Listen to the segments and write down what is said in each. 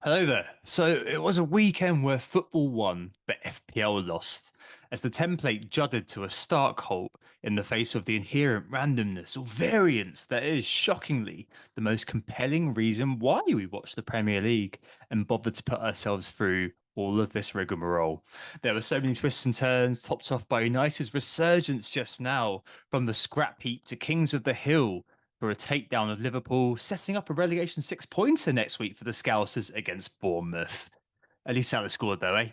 Hello there. So it was a weekend where football won, but FPL lost, as the template judded to a stark halt in the face of the inherent randomness or variance that is, shockingly, the most compelling reason why we watch the Premier League and bothered to put ourselves through all of this rigmarole. There were so many twists and turns, topped off by United's resurgence just now, from the scrap heap to Kings of the Hill, for a takedown of Liverpool, setting up a relegation six-pointer next week for the Scousers against Bournemouth. At least Salah scored though, eh?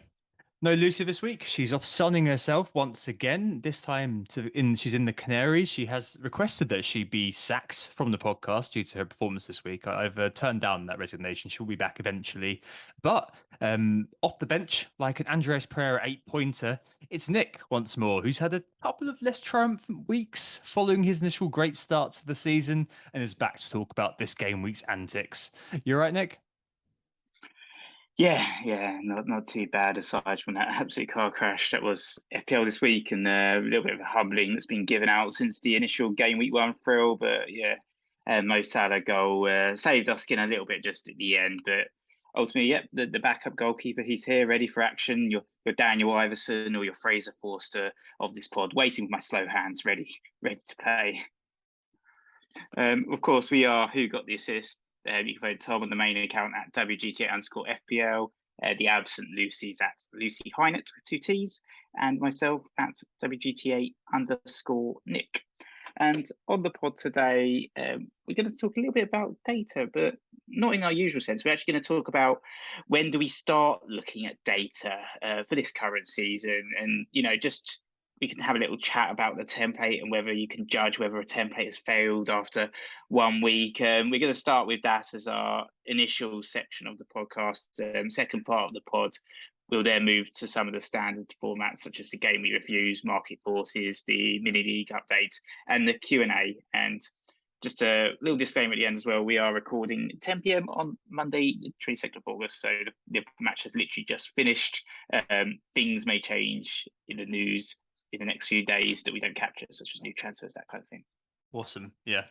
No Lucy this week. She's off sunning herself once again. This time she's in the Canaries. She has requested that she be sacked from the podcast due to her performance this week. I've turned down that resignation. She'll be back eventually. But off the bench, like an Andres Pereira eight-pointer, it's Nick once more, who's had a couple of less triumphant weeks following his initial great start to the season and is back to talk about this game week's antics. You're right, Nick? Yeah, not too bad aside from that absolute car crash that was FPL this week and a little bit of a humbling that's been given out since the initial game week one thrill. But yeah, Mo Salah goal saved us skin a little bit just at the end. But ultimately, yep, the backup goalkeeper, he's here, ready for action. Your Daniel Iverson or your Fraser Forster of this pod, waiting with my slow hands, ready to play. Of course, we are Who Got the Assist. You can find Tom on the main account at WGTA underscore FPL. The absent Lucy's at Lucy Hynett with two T's, and myself at WGTA underscore Nick. And on the pod today, we're going to talk a little bit about data, but not in our usual sense. We're actually going to talk about when do we start looking at data for this current season, and just we can have a little chat about the template and whether you can judge whether a template has failed after 1 week. We're going to start with that as our initial section of the podcast. Second part of the pod, we'll then move to some of the standard formats such as the game we reviews, market forces, the mini league updates, and the Q&A. And just a little disclaimer at the end as well. We are recording 10 p.m. on Monday, 22nd of August. So the match has literally just finished. Things may change in the news in the next few days that we don't capture, such as new transfers, that kind of thing. Awesome. Yeah.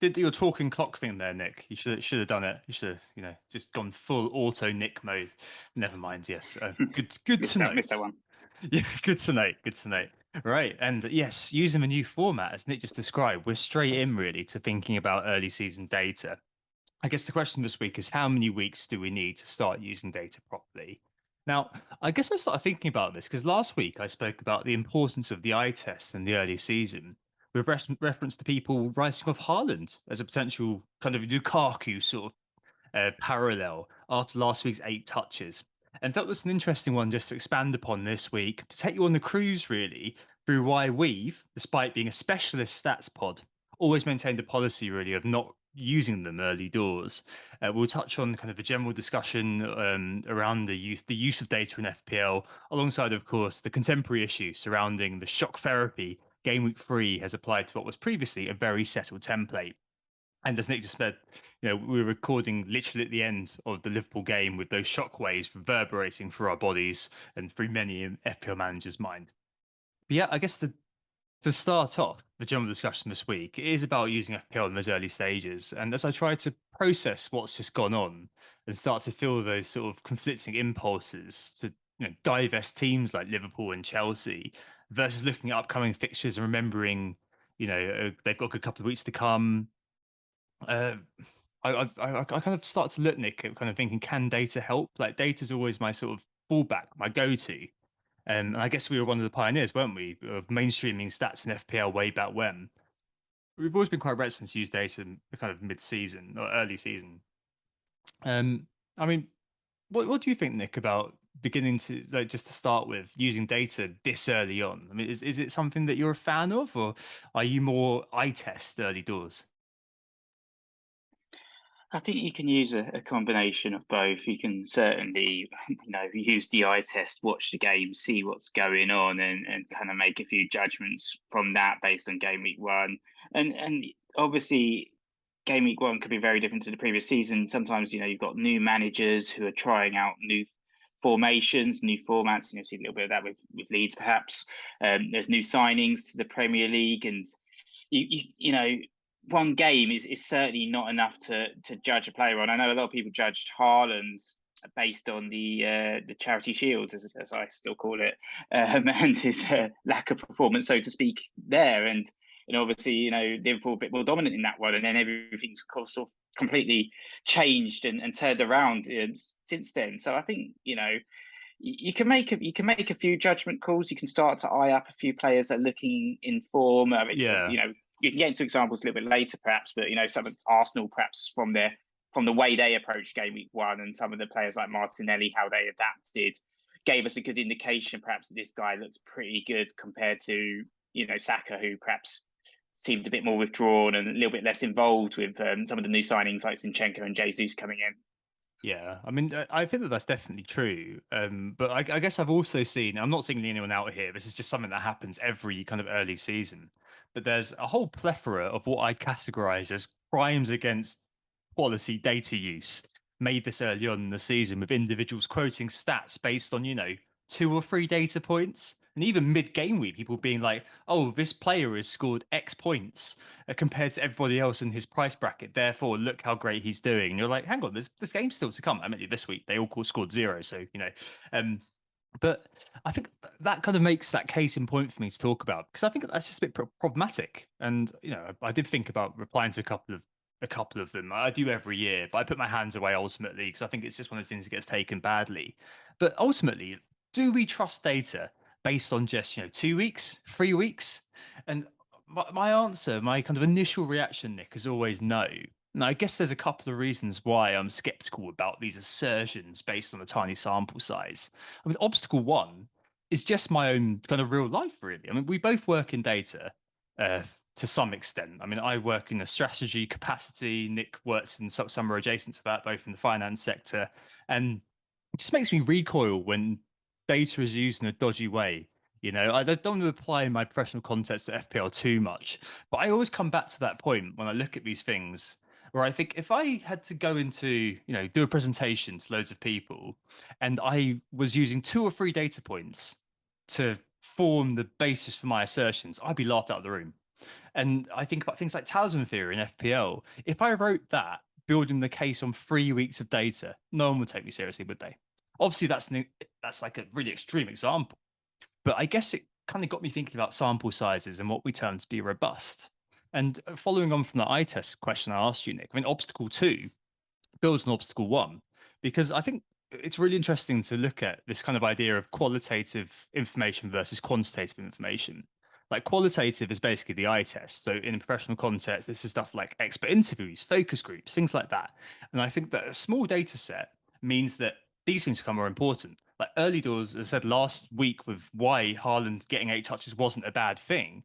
Did your talking clock thing there, Nick? You should have done it. You should have, just gone full auto Nick mode. Never mind. Yes. Good to Missed that note. one. Yeah. Good to note. Good to note. Right. And yes, using a new format, as Nick just described, we're straight in really to thinking about early season data. I guess the question this week is how many weeks do we need to start using data properly? Now, I guess I started thinking about this because last week I spoke about the importance of the eye test in the early season, with reference to people writing off Haaland as a potential kind of Lukaku sort of parallel after last week's 8 touches. And that was an interesting one just to expand upon this week, to take you on the cruise really through why we've, despite being a specialist stats pod, always maintained a policy really of not using them early doors. We'll touch on kind of a general discussion around the use of data in FPL, alongside, of course, the contemporary issue surrounding the shock therapy Game Week 3 has applied to what was previously a very settled template. And as Nick just said, we were recording literally at the end of the Liverpool game with those shockwaves reverberating through our bodies and through many FPL managers' mind. But yeah, I guess to start off the general discussion this week, it is about using FPL in those early stages. And as I try to process what's just gone on and start to feel those sort of conflicting impulses to divest teams like Liverpool and Chelsea versus looking at upcoming fixtures and remembering, they've got a good couple of weeks to come. uh, I kind of start to look, Nick, at kind of thinking, can data help? Like, data's always my sort of fallback, my go-to. And I guess we were one of the pioneers, weren't we, of mainstreaming stats in FPL way back when. We've always been quite reticent to use data in the kind of mid-season or early season. Um, I mean, what do you think, Nick, about beginning to, like, just to start with, using data this early on? I mean, is it something that you're a fan of, or are you more eye test early doors? I think you can use a combination of both. You can certainly, use the eye test, watch the game, see what's going on, and kind of make a few judgments from that based on game week one. And obviously, game week one could be very different to the previous season. Sometimes, you've got new managers who are trying out new formations, new formats. See a little bit of that with Leeds, perhaps. There's new signings to the Premier League, and you know one game is certainly not enough to judge a player on. I know a lot of people judged Haaland based on the Charity Shield, as I still call it, and his lack of performance, so to speak, there. And obviously, Liverpool a bit more dominant in that one, and then everything's sort of completely changed and turned around since then. So I think you can make a few judgment calls. You can start to eye up a few players that are looking in form. I mean, Yeah. you can get into examples a little bit later, perhaps, but some of Arsenal, perhaps from the way they approached game week one, and some of the players like Martinelli, how they adapted, gave us a good indication, perhaps, that this guy looks pretty good compared to Saka, who perhaps seemed a bit more withdrawn and a little bit less involved with some of the new signings like Zinchenko and Jesus coming in. Yeah, I mean, I think that that's definitely true. But I guess I've also seen, I'm not singling anyone out here, this is just something that happens every kind of early season. But there's a whole plethora of what I categorize as crimes against quality data use made this early on in the season, with individuals quoting stats based on, two or three data points. And even mid game week, people being like, oh, this player has scored X points compared to everybody else in his price bracket. Therefore, look how great he's doing. And you're like, hang on, this game's still to come. I mean, this week they all scored zero. So, um, but I think that kind of makes that case in point for me to talk about, because I think that's just a bit problematic. And I did think about replying to a couple of them. I do every year, but I put my hands away ultimately because I think it's just one of those things that gets taken badly. But ultimately, do we trust data based on just 2 weeks, 3 weeks? And my answer, my kind of initial reaction, Nick, is always no. Now, I guess there's a couple of reasons why I'm skeptical about these assertions based on a tiny sample size. I mean, obstacle one is just my own kind of real life, really. I mean, we both work in data to some extent. I mean, I work in a strategy capacity. Nick works in somewhere adjacent to that, both in the finance sector. And it just makes me recoil when data is used in a dodgy way. I don't want to apply my professional context to FPL too much, but I always come back to that point when I look at these things where I think if I had to go into, do a presentation to loads of people and I was using two or three data points to form the basis for my assertions, I'd be laughed out of the room. And I think about things like talisman theory in FPL. If I wrote that, building the case on 3 weeks of data, no one would take me seriously, would they? Obviously, that's like a really extreme example, but I guess it kind of got me thinking about sample sizes and what we term to be robust. And following on from the eye test question I asked you, Nick, I mean, obstacle two builds on obstacle one, because I think it's really interesting to look at this kind of idea of qualitative information versus quantitative information. Like qualitative is basically the eye test. So in a professional context, this is stuff like expert interviews, focus groups, things like that. And I think that a small data set means that these things become more important. Like early doors, as I said last week, with why Haaland getting 8 touches wasn't a bad thing.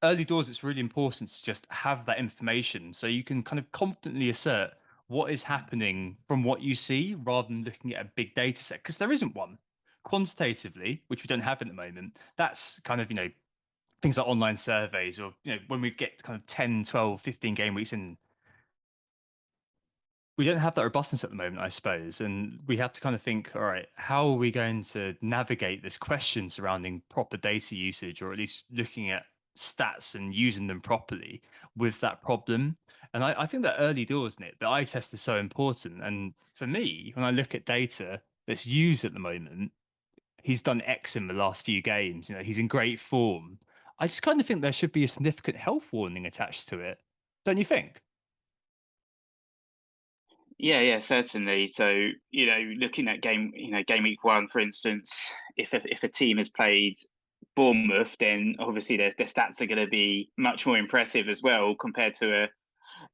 Early doors, it's really important to just have that information so you can kind of confidently assert what is happening from what you see rather than looking at a big data set, because there isn't one. Quantitatively, which we don't have at the moment, that's kind of, things like online surveys, or, when we get kind of 10, 12, 15 game weeks in, we don't have that robustness at the moment, I suppose. And we have to kind of think, all right, how are we going to navigate this question surrounding proper data usage, or at least looking at stats and using them properly with that problem? And I think that early doors, Nick, the eye test is so important. And for me, when I look at data that's used at the moment, he's done X in the last few games. He's in great form. I just kind of think there should be a significant health warning attached to it. Don't you think? Yeah, certainly. So, looking at game week one, for instance, if a team has played Bournemouth, then obviously their stats are going to be much more impressive as well compared to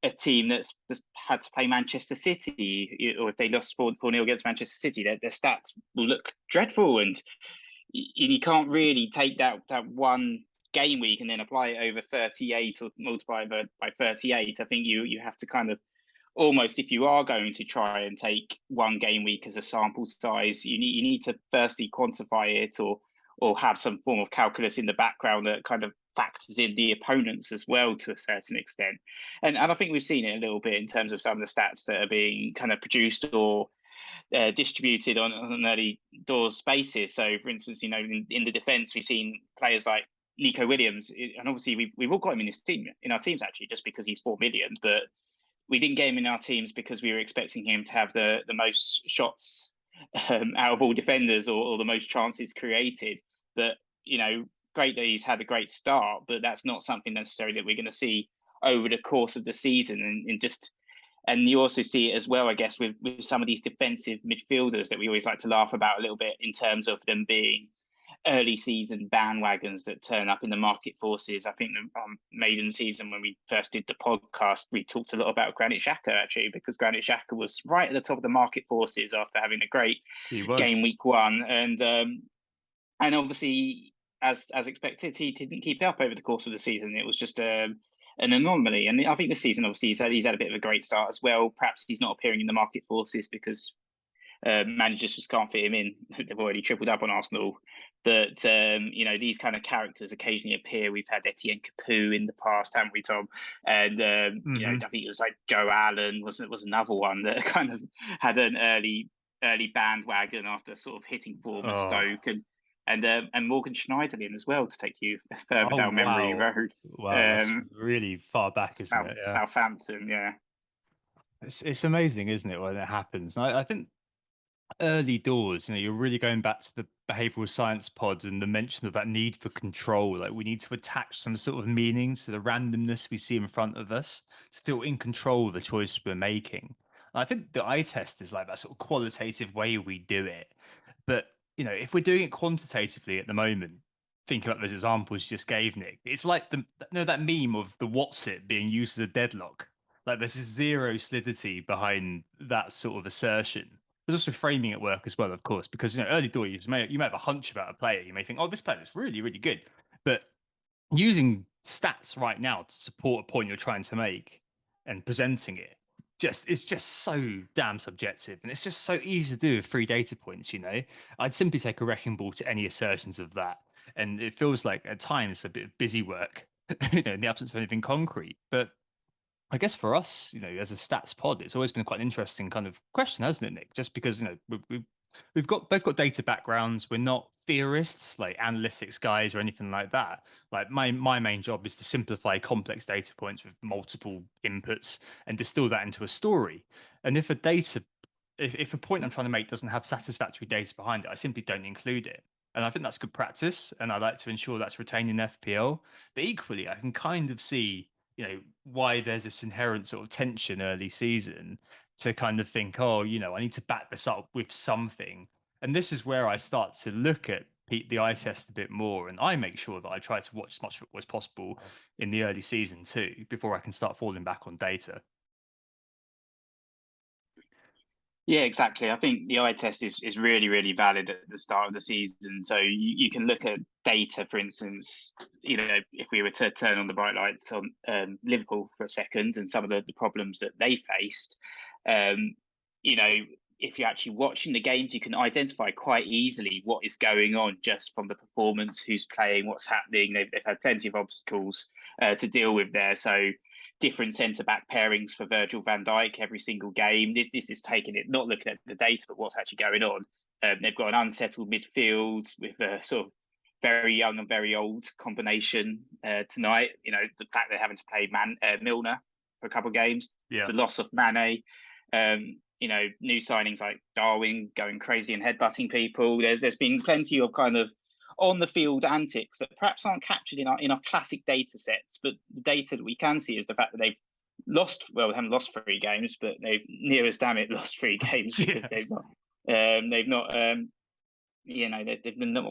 a team that's had to play Manchester City, or if they lost 4-0 against Manchester City, their stats will look dreadful, and you can't really take that one game week and then apply it over 38 or multiply it by 38. I think you have to kind of almost, if you are going to try and take one game week as a sample size, you need to firstly quantify it, or have some form of calculus in the background that kind of factors in the opponents as well to a certain extent. And I think we've seen it a little bit in terms of some of the stats that are being kind of produced or distributed on an early doors basis. So, for instance, in the defence, we've seen players like Nico Williams, and obviously we've all got him in our teams actually, just because he's 4 million, but we didn't get him in our teams because we were expecting him to have the most shots out of all defenders, or the most chances created. But great that he's had a great start, but that's not something necessarily that we're going to see over the course of the season. And you also see it as well, I guess, with some of these defensive midfielders that we always like to laugh about a little bit, in terms of them being early season bandwagons that turn up in the market forces. I think maiden season, when we first did the podcast, we talked a lot about Granit Xhaka, actually, because Granit Xhaka was right at the top of the market forces after having a great game week 1. And obviously, as expected, he didn't keep up over the course of the season. It was just an anomaly. And I think this season, obviously, he's had a bit of a great start as well. Perhaps he's not appearing in the market forces because managers just can't fit him in. They've already tripled up on Arsenal. But these kind of characters occasionally appear. We've had Etienne Capoue in the past, haven't we, Tom? And I think it was like Joe Allen was another one that kind of had an early bandwagon after sort of hitting form at Stoke, and Morgan Schneiderlin as well, to take you further down memory road. Wow, that's really far back, isn't it? Yeah. Southampton, yeah. It's amazing, isn't it, when it happens? And I think early doors, you're really going back to the behavioral science pod and the mention of that need for control. Like, we need to attach some sort of meaning to the randomness we see in front of us to feel in control of the choice we're making. And I think the eye test is like that sort of qualitative way we do it. But, if we're doing it quantitatively at the moment, thinking about those examples you just gave, Nick, it's like that meme of the what's it being used as a deadlock. Like, there's zero solidity behind that sort of assertion. There's also framing at work as well, of course, because early door you may have a hunch about a player. You may think, oh, this player is really, really good. But using stats right now to support a point you're trying to make and presenting it, it's just so damn subjective, and it's just so easy to do with 3 data points. I'd simply take a wrecking ball to any assertions of that, and it feels like at times a bit of busy work, in the absence of anything concrete. But I guess for us, as a stats pod, it's always been quite an interesting kind of question, hasn't it, Nick? Just because we've both got data backgrounds. We're not theorists, like analytics guys or anything like that. Like, my main job is to simplify complex data points with multiple inputs and distill that into a story. And if a point I'm trying to make doesn't have satisfactory data behind it, I simply don't include it. And I think that's good practice, and I like to ensure that's retained in FPL. But equally, I can kind of see why there's this inherent sort of tension early season to kind of think, oh, I need to back this up with something. And this is where I start to look at the eye test a bit more, and I make sure that I try to watch as much as possible in the early season too, before I can start falling back on data. Yeah, exactly. I think the eye test is really, really valid at the start of the season. So you can look at data, for instance, if we were to turn on the bright lights on Liverpool for a second and some of the problems that they faced, if you're actually watching the games, you can identify quite easily what is going on just from the performance, who's playing, what's happening. They've had plenty of obstacles to deal with there. So different centre-back pairings for Virgil van Dijk every single game. This is taking it, not looking at the data, but what's actually going on. They've got an unsettled midfield with a sort of very young and very old combination tonight. The fact they're having to play Milner for a couple of games, the loss of Mane, new signings like Darwin going crazy and headbutting people. There's been plenty of kind of on the field antics that perhaps aren't captured in our classic data sets, but the data that we can see is the fact that they haven't lost 3 games, but they've near as damn it lost 3 games because they've not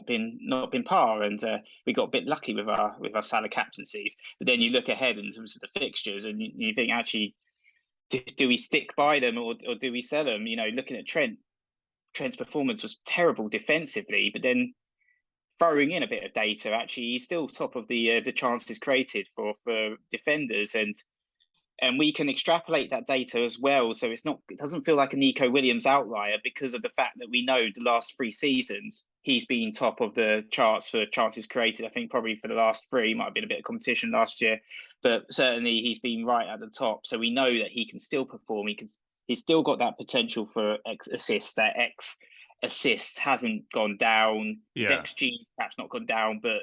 been par, and we got a bit lucky with our Salah captaincies. But then you look ahead in terms of the fixtures, and you think, actually, do we stick by them or do we sell them? Looking at Trent's performance was terrible defensively, but then throwing in a bit of data, actually, he's still top of the chances created for defenders, and we can extrapolate that data as well. So it doesn't feel like a Nico Williams outlier, because of the fact that we know the last 3 seasons he's been top of the charts for chances created. I think probably for the last 3, might have been a bit of competition last year, but certainly he's been right at the top. So we know that he can still perform. He's still got that potential for assists. That assists hasn't gone down. His XG perhaps not gone down, but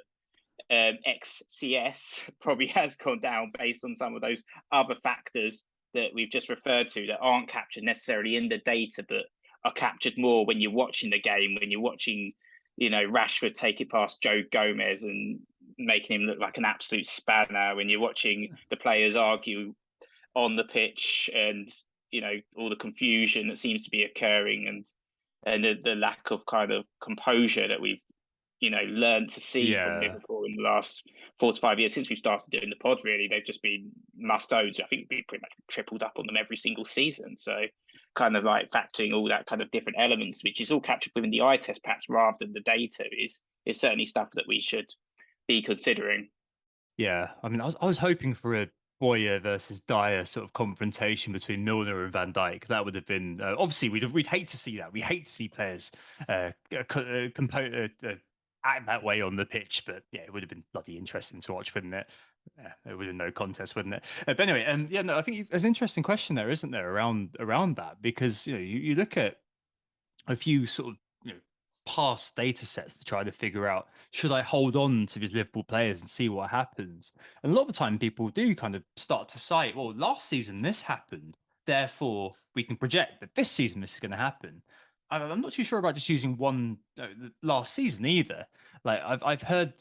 XCS probably has gone down based on some of those other factors that we've just referred to that aren't captured necessarily in the data, but are captured more when you're watching the game, when you're watching, Rashford take it past Joe Gomez and making him look like an absolute spanner, when you're watching the players argue on the pitch and, all the confusion that seems to be occurring and the lack of kind of composure that we've learned to see from Yeah. Liverpool in the last 4 to 5 years since we started doing the pod. Really, they've just been must-owns. I think we've pretty much tripled up on them every single season. So, kind of like factoring all that kind of different elements, which is all captured within the eye test, perhaps rather than the data, is certainly stuff that we should be considering. Yeah, I mean, I was hoping for a Boyer versus Dyer sort of confrontation between Milner and Van Dijk. That would have been obviously we'd hate to see that. We hate to see players act that way on the pitch, but yeah, it would have been bloody interesting to watch, wouldn't it? Yeah, it would have been no contest, wouldn't it? But anyway, yeah, no, I think there's an interesting question there, isn't there, around that? Because you look at a few sort of past data sets to try to figure out, should I hold on to these Liverpool players and see what happens? And a lot of the time people do kind of start to cite, well, last season this happened, therefore we can project that this season this is going to happen. I'm not too sure about just using one last season either. Like I've heard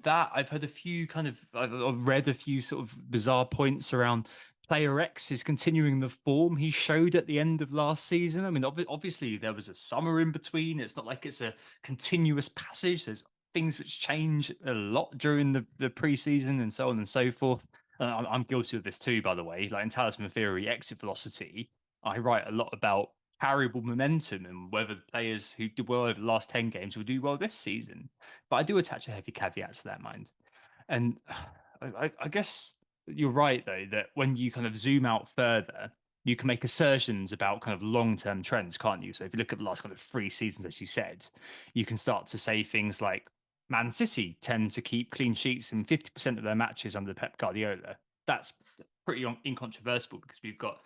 that, I've heard a few kind of, I've read a few sort of bizarre points around player X is continuing the form he showed at the end of last season. I mean, obviously there was a summer in between. It's not like it's a continuous passage. There's things which change a lot during the preseason and so on and so forth. I'm guilty of this too, by the way. Like in Talisman Theory, exit velocity, I write a lot about carryable momentum and whether the players who did well over the last 10 games will do well this season. But I do attach a heavy caveat to that mind. And I guess you're right, though, that when you kind of zoom out further, you can make assertions about kind of long-term trends, can't you? So if you look at the last kind of 3 seasons, as you said, you can start to say things like Man City tend to keep clean sheets in 50% of their matches under Pep Guardiola. That's pretty incontrovertible because we've got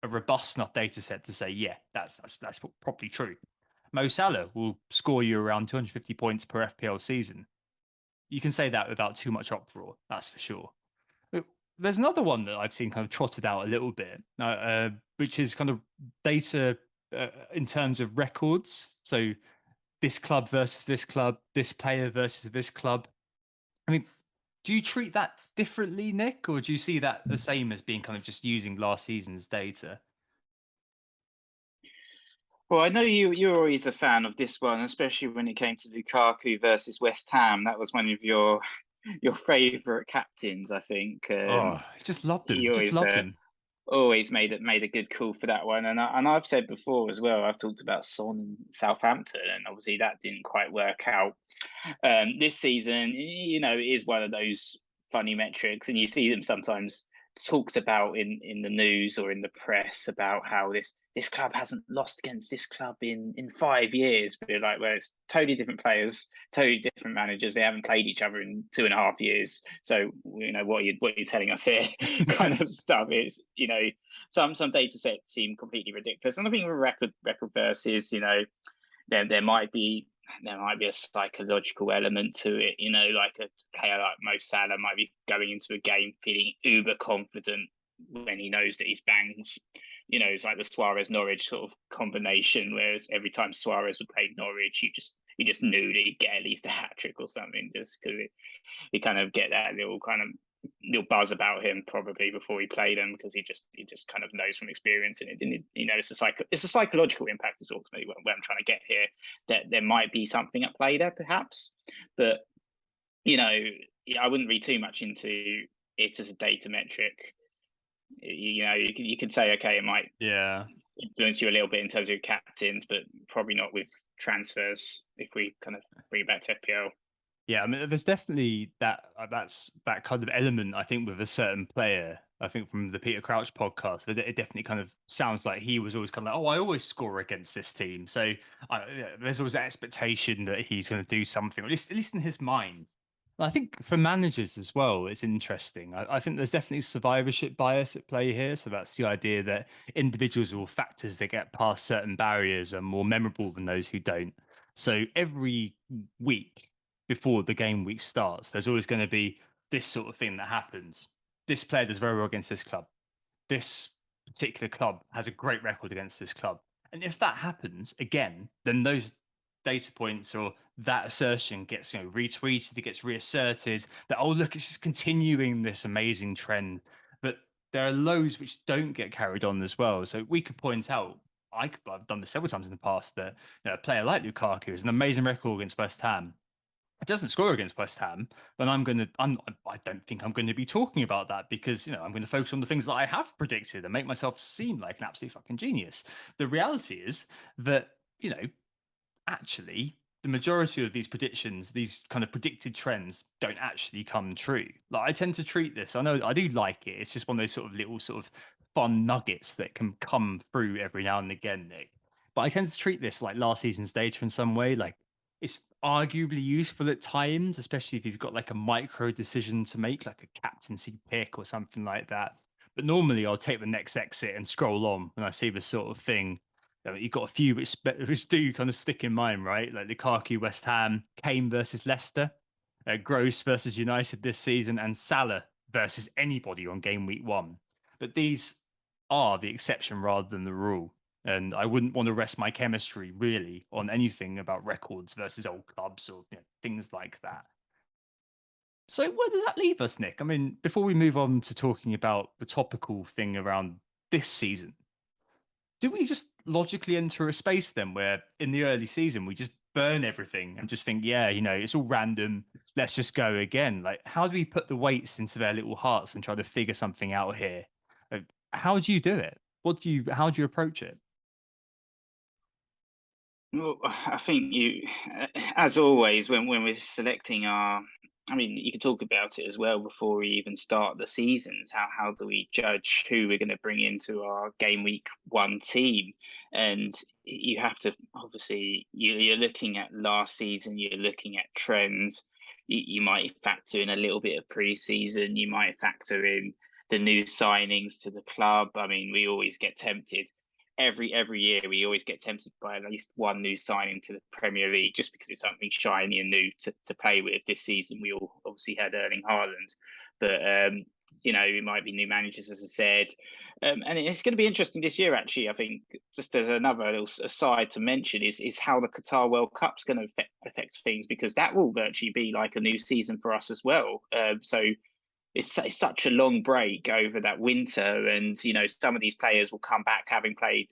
a robust enough data set to say, yeah, that's probably true. Mo Salah will score you around 250 points per FPL season. You can say that without too much uproar, that's for sure. There's another one that I've seen kind of trotted out a little bit, which is kind of data in terms of records. So this club versus this club, this player versus this club. I mean, do you treat that differently, Nick, or do you see that the same as being kind of just using last season's data? Well, I know you're always a fan of this one, especially when it came to Lukaku versus West Ham. That was one of your favourite captains, I think. Oh, just loved him. You Just loved him. always made a good call for that one, and I've said before as well. I've talked about Son and Southampton, and obviously that didn't quite work out. This season, it is one of those funny metrics, and you see them sometimes talked about in the news or in the press about how this club hasn't lost against this club in 5 years. But you're like, well, it's totally different players, totally different managers. They haven't played each other in 2.5 years. So what are you telling us here? Kind of stuff. It's some data sets seem completely ridiculous, and I think record versus there might be a psychological element to it. Like a player like Mo Salah might be going into a game feeling uber confident when he knows that he's banged. It's like the Suarez Norwich sort of combination, whereas every time Suarez would play Norwich, you just knew that he'd get at least a hat trick or something, just because you kind of get that little buzz about him probably before he played him, because he just kind of knows from experience, and it's a psychological impact is ultimately what I'm trying to get here, that there might be something at play there perhaps, but I wouldn't read too much into it as a data metric. You could say, okay, it might Yeah. influence you a little bit in terms of your captains, but probably not with transfers if we kind of bring it back to FPL. Yeah, I mean, there's definitely that's that kind of element. I think with a certain player, I think from the Peter Crouch podcast, it definitely kind of sounds like he was always kind of like, oh, I always score against this team. So there's always that expectation that he's going to do something, at least in his mind. And I think for managers as well, it's interesting. I think there's definitely survivorship bias at play here. So that's the idea that individuals or factors that get past certain barriers are more memorable than those who don't. So every week before the game week starts. There's always going to be this sort of thing that happens. This player does very well against this club. This particular club has a great record against this club. And if that happens again, then those data points or that assertion gets retweeted, it gets reasserted that, oh look, it's just continuing this amazing trend. But there are lows which don't get carried on as well. So we could point out, I've done this several times in the past, that a player like Lukaku has an amazing record against West Ham. It doesn't score against West Ham, but I don't think I'm going to be talking about that because I'm going to focus on the things that I have predicted and make myself seem like an absolute fucking genius. The reality is that actually the majority of these predictions, these kind of predicted trends, don't actually come true. Like, I tend to treat this, I know I do like it, it's just one of those sort of little sort of fun nuggets that can come through every now and again, Nick. But I tend to treat this like last season's data in some way. Like, it's arguably useful at times, especially if you've got like a micro decision to make, like a captaincy pick or something like that. But normally I'll take the next exit and scroll on when I see this sort of thing. You've got a few which do kind of stick in mind, right? Like Lukaku, West Ham, Kane versus Leicester, Gross versus United this season, and Salah versus anybody on game week 1. But these are the exception rather than the rule. And I wouldn't want to rest my chemistry really on anything about records versus old clubs or things like that. So where does that leave us, Nick? I mean, before we move on to talking about the topical thing around this season, do we just logically enter a space then where in the early season we just burn everything and just think, yeah, it's all random, let's just go again? Like, how do we put the weights into their little hearts and try to figure something out here? How do you do it? How do you approach it? Well, I think as always, when we're selecting I mean, you could talk about it as well before we even start the seasons. How do we judge who we're going to bring into our game week 1 team? And you have to, obviously, you're looking at last season, you're looking at trends. You might factor in a little bit of pre-season. You might factor in the new signings to the club. I mean, we always get tempted every year we always get tempted by at least one new signing to the Premier League just because it's something shiny and new to play with. This season we all obviously had Erling Haaland, but it might be new managers, as I said. And it's going to be interesting this year, actually. I think just as another little aside to mention is how the Qatar World Cup's going to affect things, because that will virtually be like a new season for us as well. So it's such a long break over that winter, and some of these players will come back having played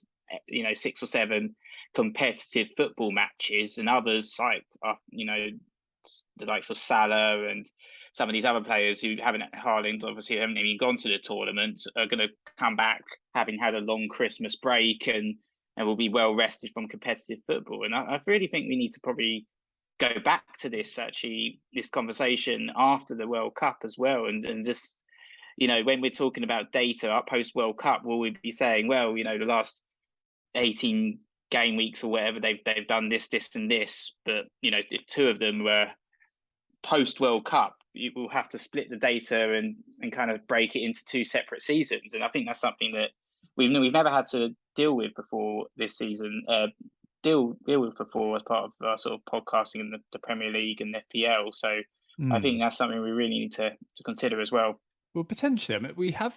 6 or 7 competitive football matches, and others like the likes of Salah and some of these other players who haven't, Haaland obviously haven't even gone to the tournament, are going to come back having had a long Christmas break and will be well rested from competitive football. And I really think we need to probably go back to this conversation after the World Cup as well, and just when we're talking about data up post World Cup, will we be saying, well, the last 18 game weeks or whatever they've done this and this, but if 2 of them were post World Cup, you will have to split the data and kind of break it into 2 separate seasons. And I think that's something that we've never had to deal with before this season. Deal with before as part of our sort of podcasting in the Premier League and the FPL. So I think that's something we really need to consider as well. Well, potentially. I mean,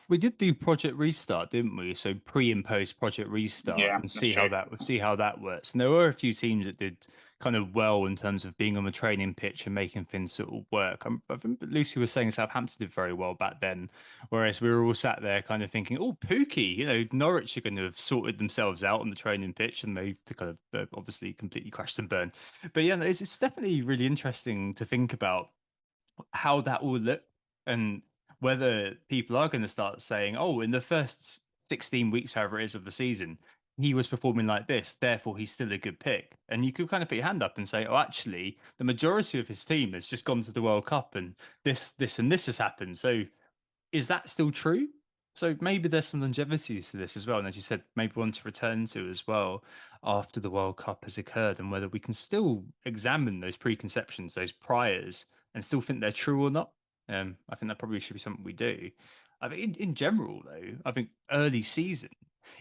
we did do Project Restart, didn't we? So pre and post Project Restart, Yeah, and that's true. see how that works. And there were a few teams that did kind of well in terms of being on the training pitch and making things sort of work. I think Lucy was saying Southampton did very well back then, whereas we were all sat there kind of thinking, "Oh, Pookie, Norwich are going to have sorted themselves out on the training pitch," and they've kind of obviously completely crashed and burned. But yeah, it's definitely really interesting to think about how that will look and whether people are going to start saying, oh, in the first 16 weeks, however it is of the season, he was performing like this, therefore he's still a good pick. And you could kind of put your hand up and say, oh, actually, the majority of his team has just gone to the World Cup and and this has happened. So is that still true? So maybe there's some longevity to this as well. And as you said, maybe one to return to as well after the World Cup has occurred, and whether we can still examine those preconceptions, those priors, and still think they're true or not. I think that probably should be something we do. I think in general, though, I think early season,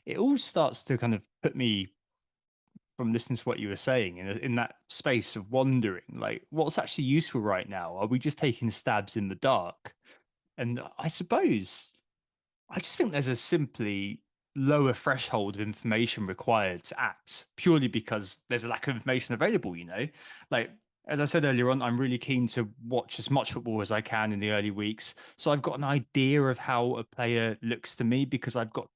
it all starts to kind of put me from listening to what you were saying in that space of wondering, like, what's actually useful right now? Are we just taking stabs in the dark? And I suppose I just think there's a simply lower threshold of information required to act purely because there's a lack of information available, Like, as I said earlier on, I'm really keen to watch as much football as I can in the early weeks. So I've got an idea of how a player looks to me because I've got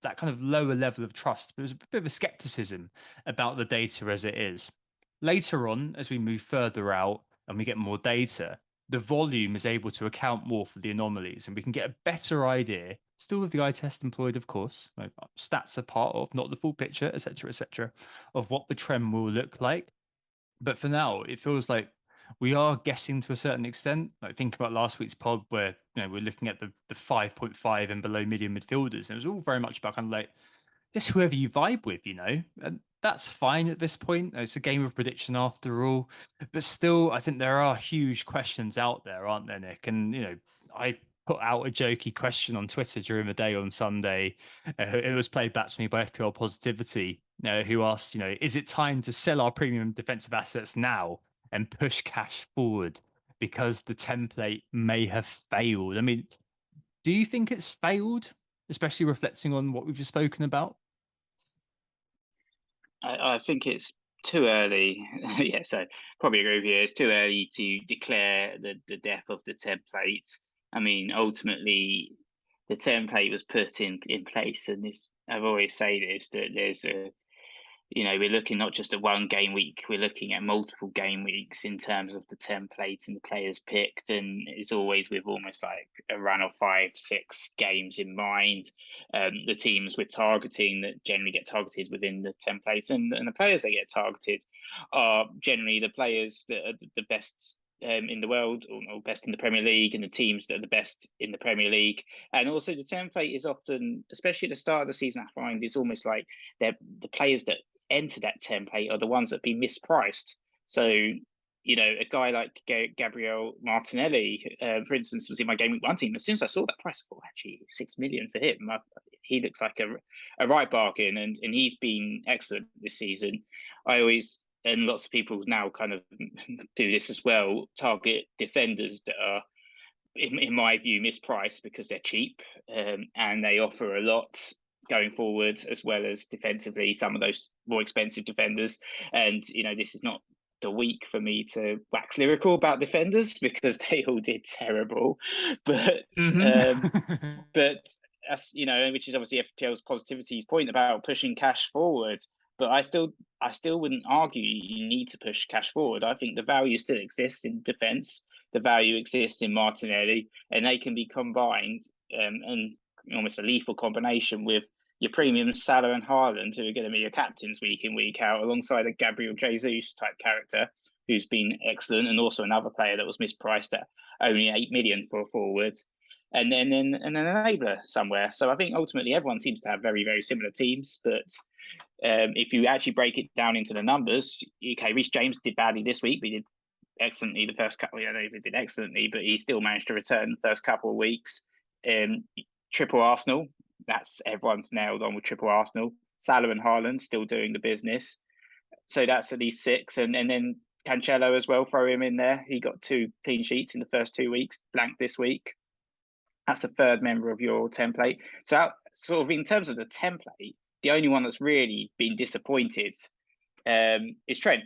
that kind of lower level of trust, but there's a bit of a skepticism about the data as it is. Later on, as we move further out and we get more data, the volume is able to account more for the anomalies and we can get a better idea, still with the eye test employed, of course, like stats are part of, not the full picture, etc., of what the trend will look like. But for now, it feels like we are guessing to a certain extent. Like think about last week's pod where we're looking at the 5.5 and below medium midfielders. And it was all very much about kind of like just whoever you vibe with, and that's fine at this point. It's a game of prediction after all, but still, I think there are huge questions out there, aren't there, Nick? And I put out a jokey question on Twitter during the day on Sunday. It was played back to me by FPL Positivity, who asked, is it time to sell our premium defensive assets now and push cash forward because the template may have failed? I mean, do you think it's failed, especially reflecting on what we've just spoken about? I think it's too early. Yeah, so probably agree with you. It's too early to declare the death of the template. I mean, ultimately, the template was put in place, and this I've always say this that there's a we're looking not just at one game week, we're looking at multiple game weeks in terms of the template and the players picked. And it's always with almost like a run of 5, 6 games in mind. The teams we're targeting that generally get targeted within the template, and the players that get targeted are generally the players that are the best in the world or best in the Premier League, and the teams that are the best in the Premier League. And also the template is often, especially at the start of the season, I find it's almost like they're the players that enter that template are the ones that have been mispriced. So, a guy like Gabriel Martinelli, for instance, was in my game week one team. As soon as I saw that price, I thought, actually, 6 million for him. He looks like a right bargain, and he's been excellent this season. I always, and lots of people now kind of do this as well, target defenders that are, in my view, mispriced because they're cheap, and they offer a lot going forward as well as defensively, some of those more expensive defenders. And this is not the week for me to wax lyrical about defenders because they all did terrible, but Mm-hmm. but as which is obviously FPL's Positivity's point about pushing cash forward. But I still wouldn't argue you need to push cash forward. I think the value still exists in defence. The value exists in Martinelli, and they can be combined, and almost a lethal combination with your premium Salah and Haaland, who are going to be your captains week in, week out, alongside a Gabriel Jesus type character who's been excellent, and also another player that was mispriced at only 8 million for a forward, and then an enabler somewhere. So I think ultimately everyone seems to have very, very similar teams, but if you actually break it down into the numbers, okay, Reece James did badly this week, but he did excellently the first couple. I don't know if he did excellently, but he still managed to return the first couple of weeks. Triple Arsenal, that's everyone's nailed on with triple Arsenal. Salah and Haaland still doing the business. So that's at least 6. And then Cancelo as well, throw him in there. He got 2 clean sheets in the first 2 weeks, blank this week. That's a third member of your template. So sort of in terms of the template, the only one that's really been disappointed is Trent.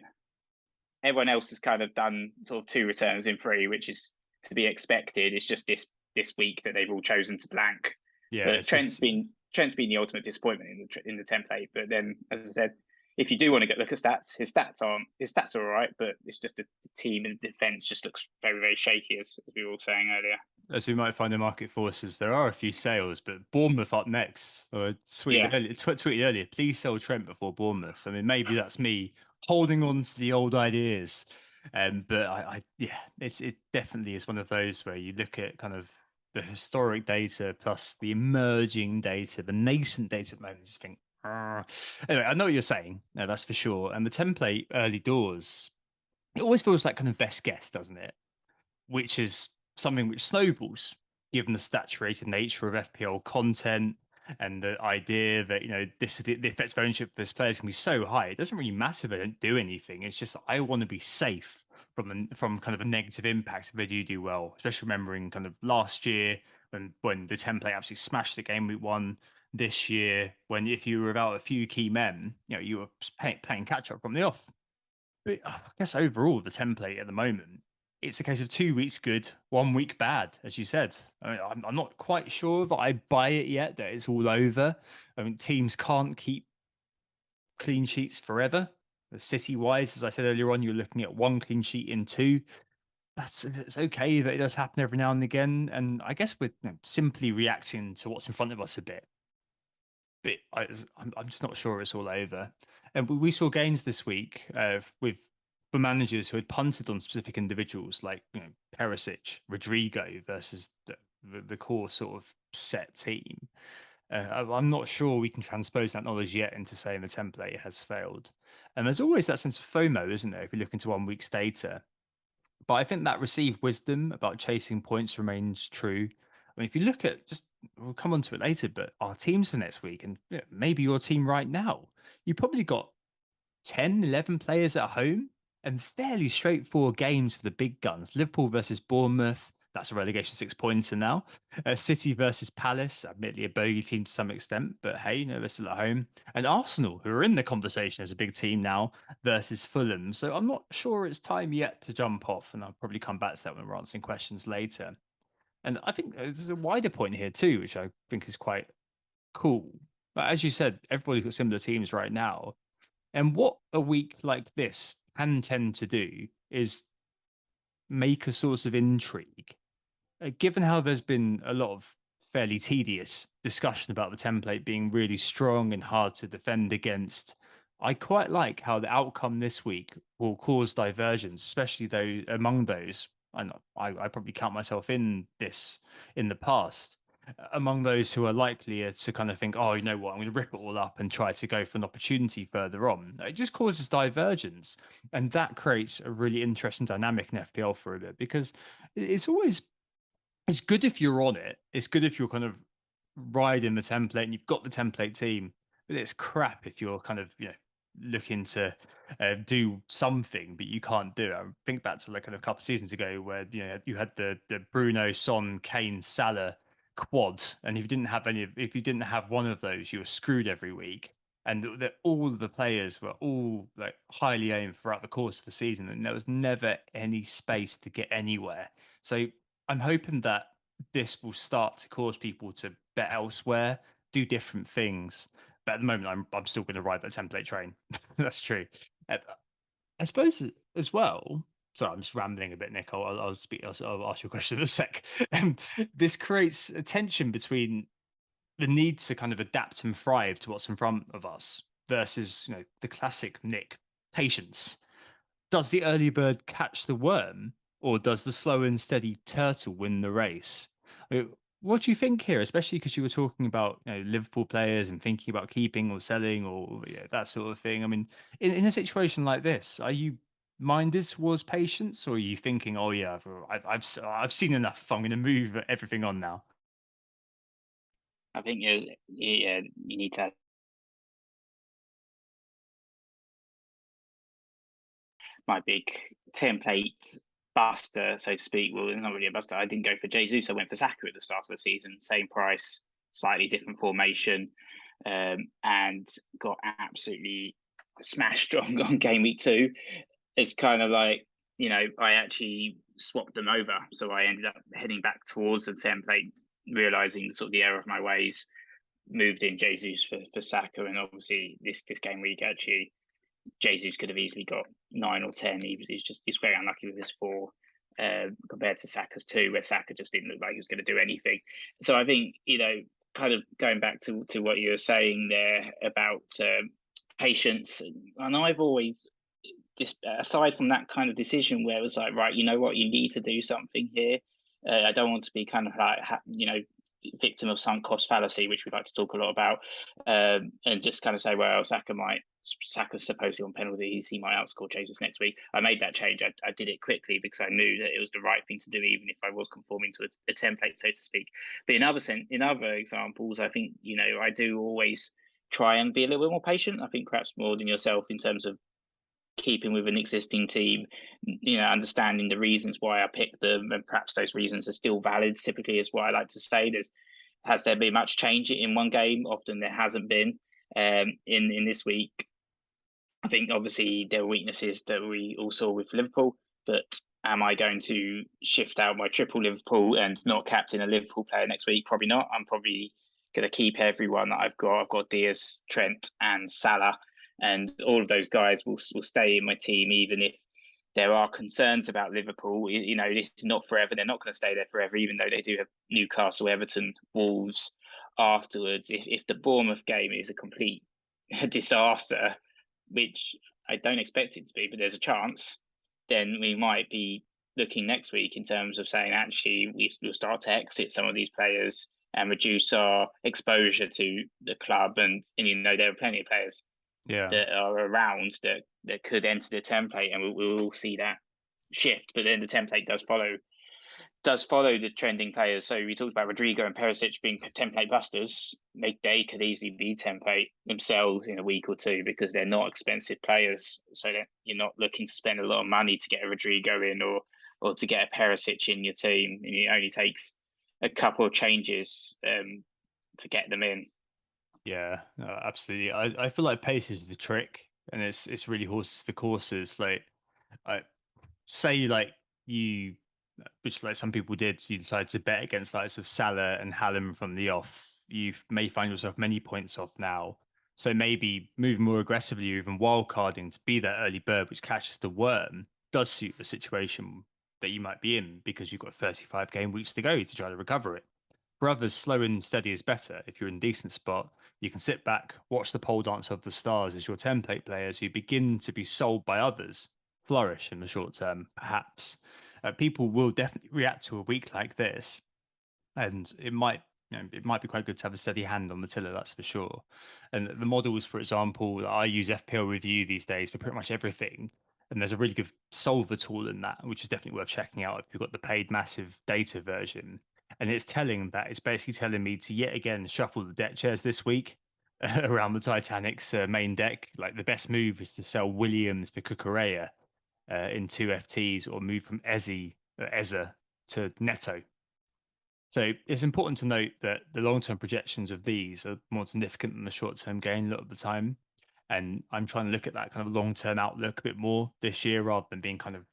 Everyone else has kind of done sort of 2 returns in 3, which is to be expected. It's just this week that they've all chosen to blank. Yeah, But Trent's been the ultimate disappointment in the template. But then, as I said, if you do want to look at stats, his stats are all right, but it's just the team and defense just looks very, very shaky, as we were all saying earlier. as we might find in market forces, there are a few sales, but Bournemouth up next. Or Yeah, tweeted earlier, please sell Trent before Bournemouth. I mean, maybe that's me holding on to the old ideas. But yeah, it definitely is one of those where you look at kind of the historic data plus the emerging data, the nascent data at the moment, and just think, "Ah." Anyway, I know what you're saying. No, that's for sure. And the template early doors, it always feels like kind of best guess, doesn't it? Which is something which snowballs given the saturated nature of FPL content. and the idea that the effective ownership of this player is going to be so high. It doesn't really matter if they don't do anything. It's just I want to be safe from kind of a negative impact if they do well. Especially remembering kind of last year when the template absolutely smashed the game week one. This year, when if you were without a few key men, you were playing catch up from the off. But I guess overall, the template at the moment, it's a case of 2 weeks good, 1 week bad, as you said. I mean, I'm not quite sure that I buy it yet, that it's all over. I mean, teams can't keep clean sheets forever. City wise, as I said earlier on, you're looking at one clean sheet in two. It's okay that it does happen every now and again. And I guess we're simply reacting to what's in front of us a bit. But I'm just not sure it's all over. And we saw gains this week with for managers who had punted on specific individuals like Perisic, Rodrigo versus the core sort of set team. I'm not sure we can transpose that knowledge yet into saying the template has failed. And there's always that sense of FOMO, isn't there? If you look into 1 week's data, but I think that received wisdom about chasing points remains true. I mean, if you look at we'll come on to it later, but our teams for next week and maybe your team right now, you probably got 10, 11 players at home and fairly straightforward games for the big guns. Liverpool versus Bournemouth. That's a relegation 6 pointer now. City versus Palace, admittedly a bogey team to some extent, but hey, they're still at home. And Arsenal, who are in the conversation as a big team now, versus Fulham. So I'm not sure it's time yet to jump off, and I'll probably come back to that when we're answering questions later. And I think there's a wider point here too, which I think is quite cool. But as you said, everybody's got similar teams right now. And what a week like this can tend to do is make a source of intrigue. Given how there's been a lot of fairly tedious discussion about the template being really strong and hard to defend against, I quite like how the outcome this week will cause divergence, especially though among those. And I probably count myself in this in the past among those who are likelier to kind of think, oh, you know what, I'm going to rip it all up and try to go for an opportunity further on. It just causes divergence. And that creates a really interesting dynamic in FPL for a bit because it's always, it's good if you're on it. It's good if you're kind of riding the template and you've got the template team, but it's crap if you're kind of, looking to do something, but you can't do it. I think back to like kind of a couple of seasons ago where you had the Bruno, Son, Kane, Salah quad, and if you didn't have one of those, you were screwed every week. And all of the players were all like highly aimed throughout the course of the season, and there was never any space to get anywhere. So I'm hoping that this will start to cause people to bet elsewhere, do different things. But at the moment, I'm still going to ride that template train. That's true. I suppose as well. Sorry, I'm just rambling a bit, Nick. I'll speak. I'll ask you a question in a sec. This creates a tension between the need to kind of adapt and thrive to what's in front of us versus the classic Nick patience. Does the early bird catch the worm, or does the slow and steady turtle win the race? What do you think here, especially because you were talking about Liverpool players and thinking about keeping or selling or that sort of thing? I mean, in a situation like this, are you minded towards patience, or are you thinking, "Oh yeah, I've seen enough. I'm going to move everything on now"? I think you need to. My big template buster, so to speak. Well, it's not really a buster. I didn't go for Jesus. I went for Saka at the start of the season. Same price, slightly different formation, and got absolutely smashed on game week 2. It's kind of like, I actually swapped them over. So I ended up heading back towards the template, realizing sort of the error of my ways, moved in Jesus for Saka. And obviously this game week, actually, Jesus could have easily got 9 or 10. He's very unlucky with his 4 compared to Saka's 2, where Saka just didn't look like he was going to do anything. So I think, kind of going back to what you were saying there about patience, and I've always, aside from that kind of decision where it was like, right, you know what, you need to do something here. I don't want to be kind of like, victim of sunk cost fallacy, which we like to talk a lot about, and just kind of say, well, Saka might Saka's supposedly on penalties, he might outscore Jesus next week. I made that change. I did it quickly because I knew that it was the right thing to do, even if I was conforming to a template, so to speak. But in other examples, I think I do always try and be a little bit more patient. I think perhaps more than yourself in terms of keeping with an existing team, understanding the reasons why I picked them, and perhaps those reasons are still valid. Typically, is what I like to say. Has there been much change in one game? Often there hasn't been. In this week, I think obviously there are weaknesses that we all saw with Liverpool, but am I going to shift out my triple Liverpool and not captain a Liverpool player next week? Probably not. I'm probably going to keep everyone that I've got. I've got Diaz, Trent, and Salah, and all of those guys will stay in my team, even if there are concerns about Liverpool. This is not forever. They're not going to stay there forever, even though they do have Newcastle, Everton, Wolves afterwards. If the Bournemouth game is a complete disaster, which I don't expect it to be, but there's a chance, then we might be looking next week in terms of saying, actually, we'll start to exit some of these players and reduce our exposure to the club. And there are plenty of players that are around that could enter the template, and we'll see that shift. But then the template does follow the trending players. So we talked about Rodrigo and Perisic being template busters. They could easily be template themselves in a week or two because they're not expensive players. So that you're not looking to spend a lot of money to get a Rodrigo in or to get a Perisic in your team. And it only takes a couple of changes to get them in. Yeah, no, absolutely. I feel like pace is the trick, and it's really horses for courses. Like, I say, like you, which like some people did, you decide to bet against likes of Salah and Hallam from the off. You may find yourself many points off now. So maybe moving more aggressively or even wildcarding to be that early bird which catches the worm does suit the situation that you might be in because you've got 35 game weeks to go to try to recover it. For others, slow and steady is better. If you're in a decent spot, you can sit back, watch the pole dance of the stars as your template players who begin to be sold by others flourish in the short term, perhaps. People will definitely react to a week like this, and it might be quite good to have a steady hand on the tiller, that's for sure. And the models, for example, I use FPL Review these days for pretty much everything. And there's a really good solver tool in that, which is definitely worth checking out if you've got the paid massive data version. And it's basically telling me to yet again shuffle the deck chairs this week around the Titanic's main deck. Like the best move is to sell Williams for Kukurea in two FTs or move from Eza to Neto. So it's important to note that the long-term projections of these are more significant than the short-term gain a lot of the time. And I'm trying to look at that kind of long-term outlook a bit more this year rather than being kind of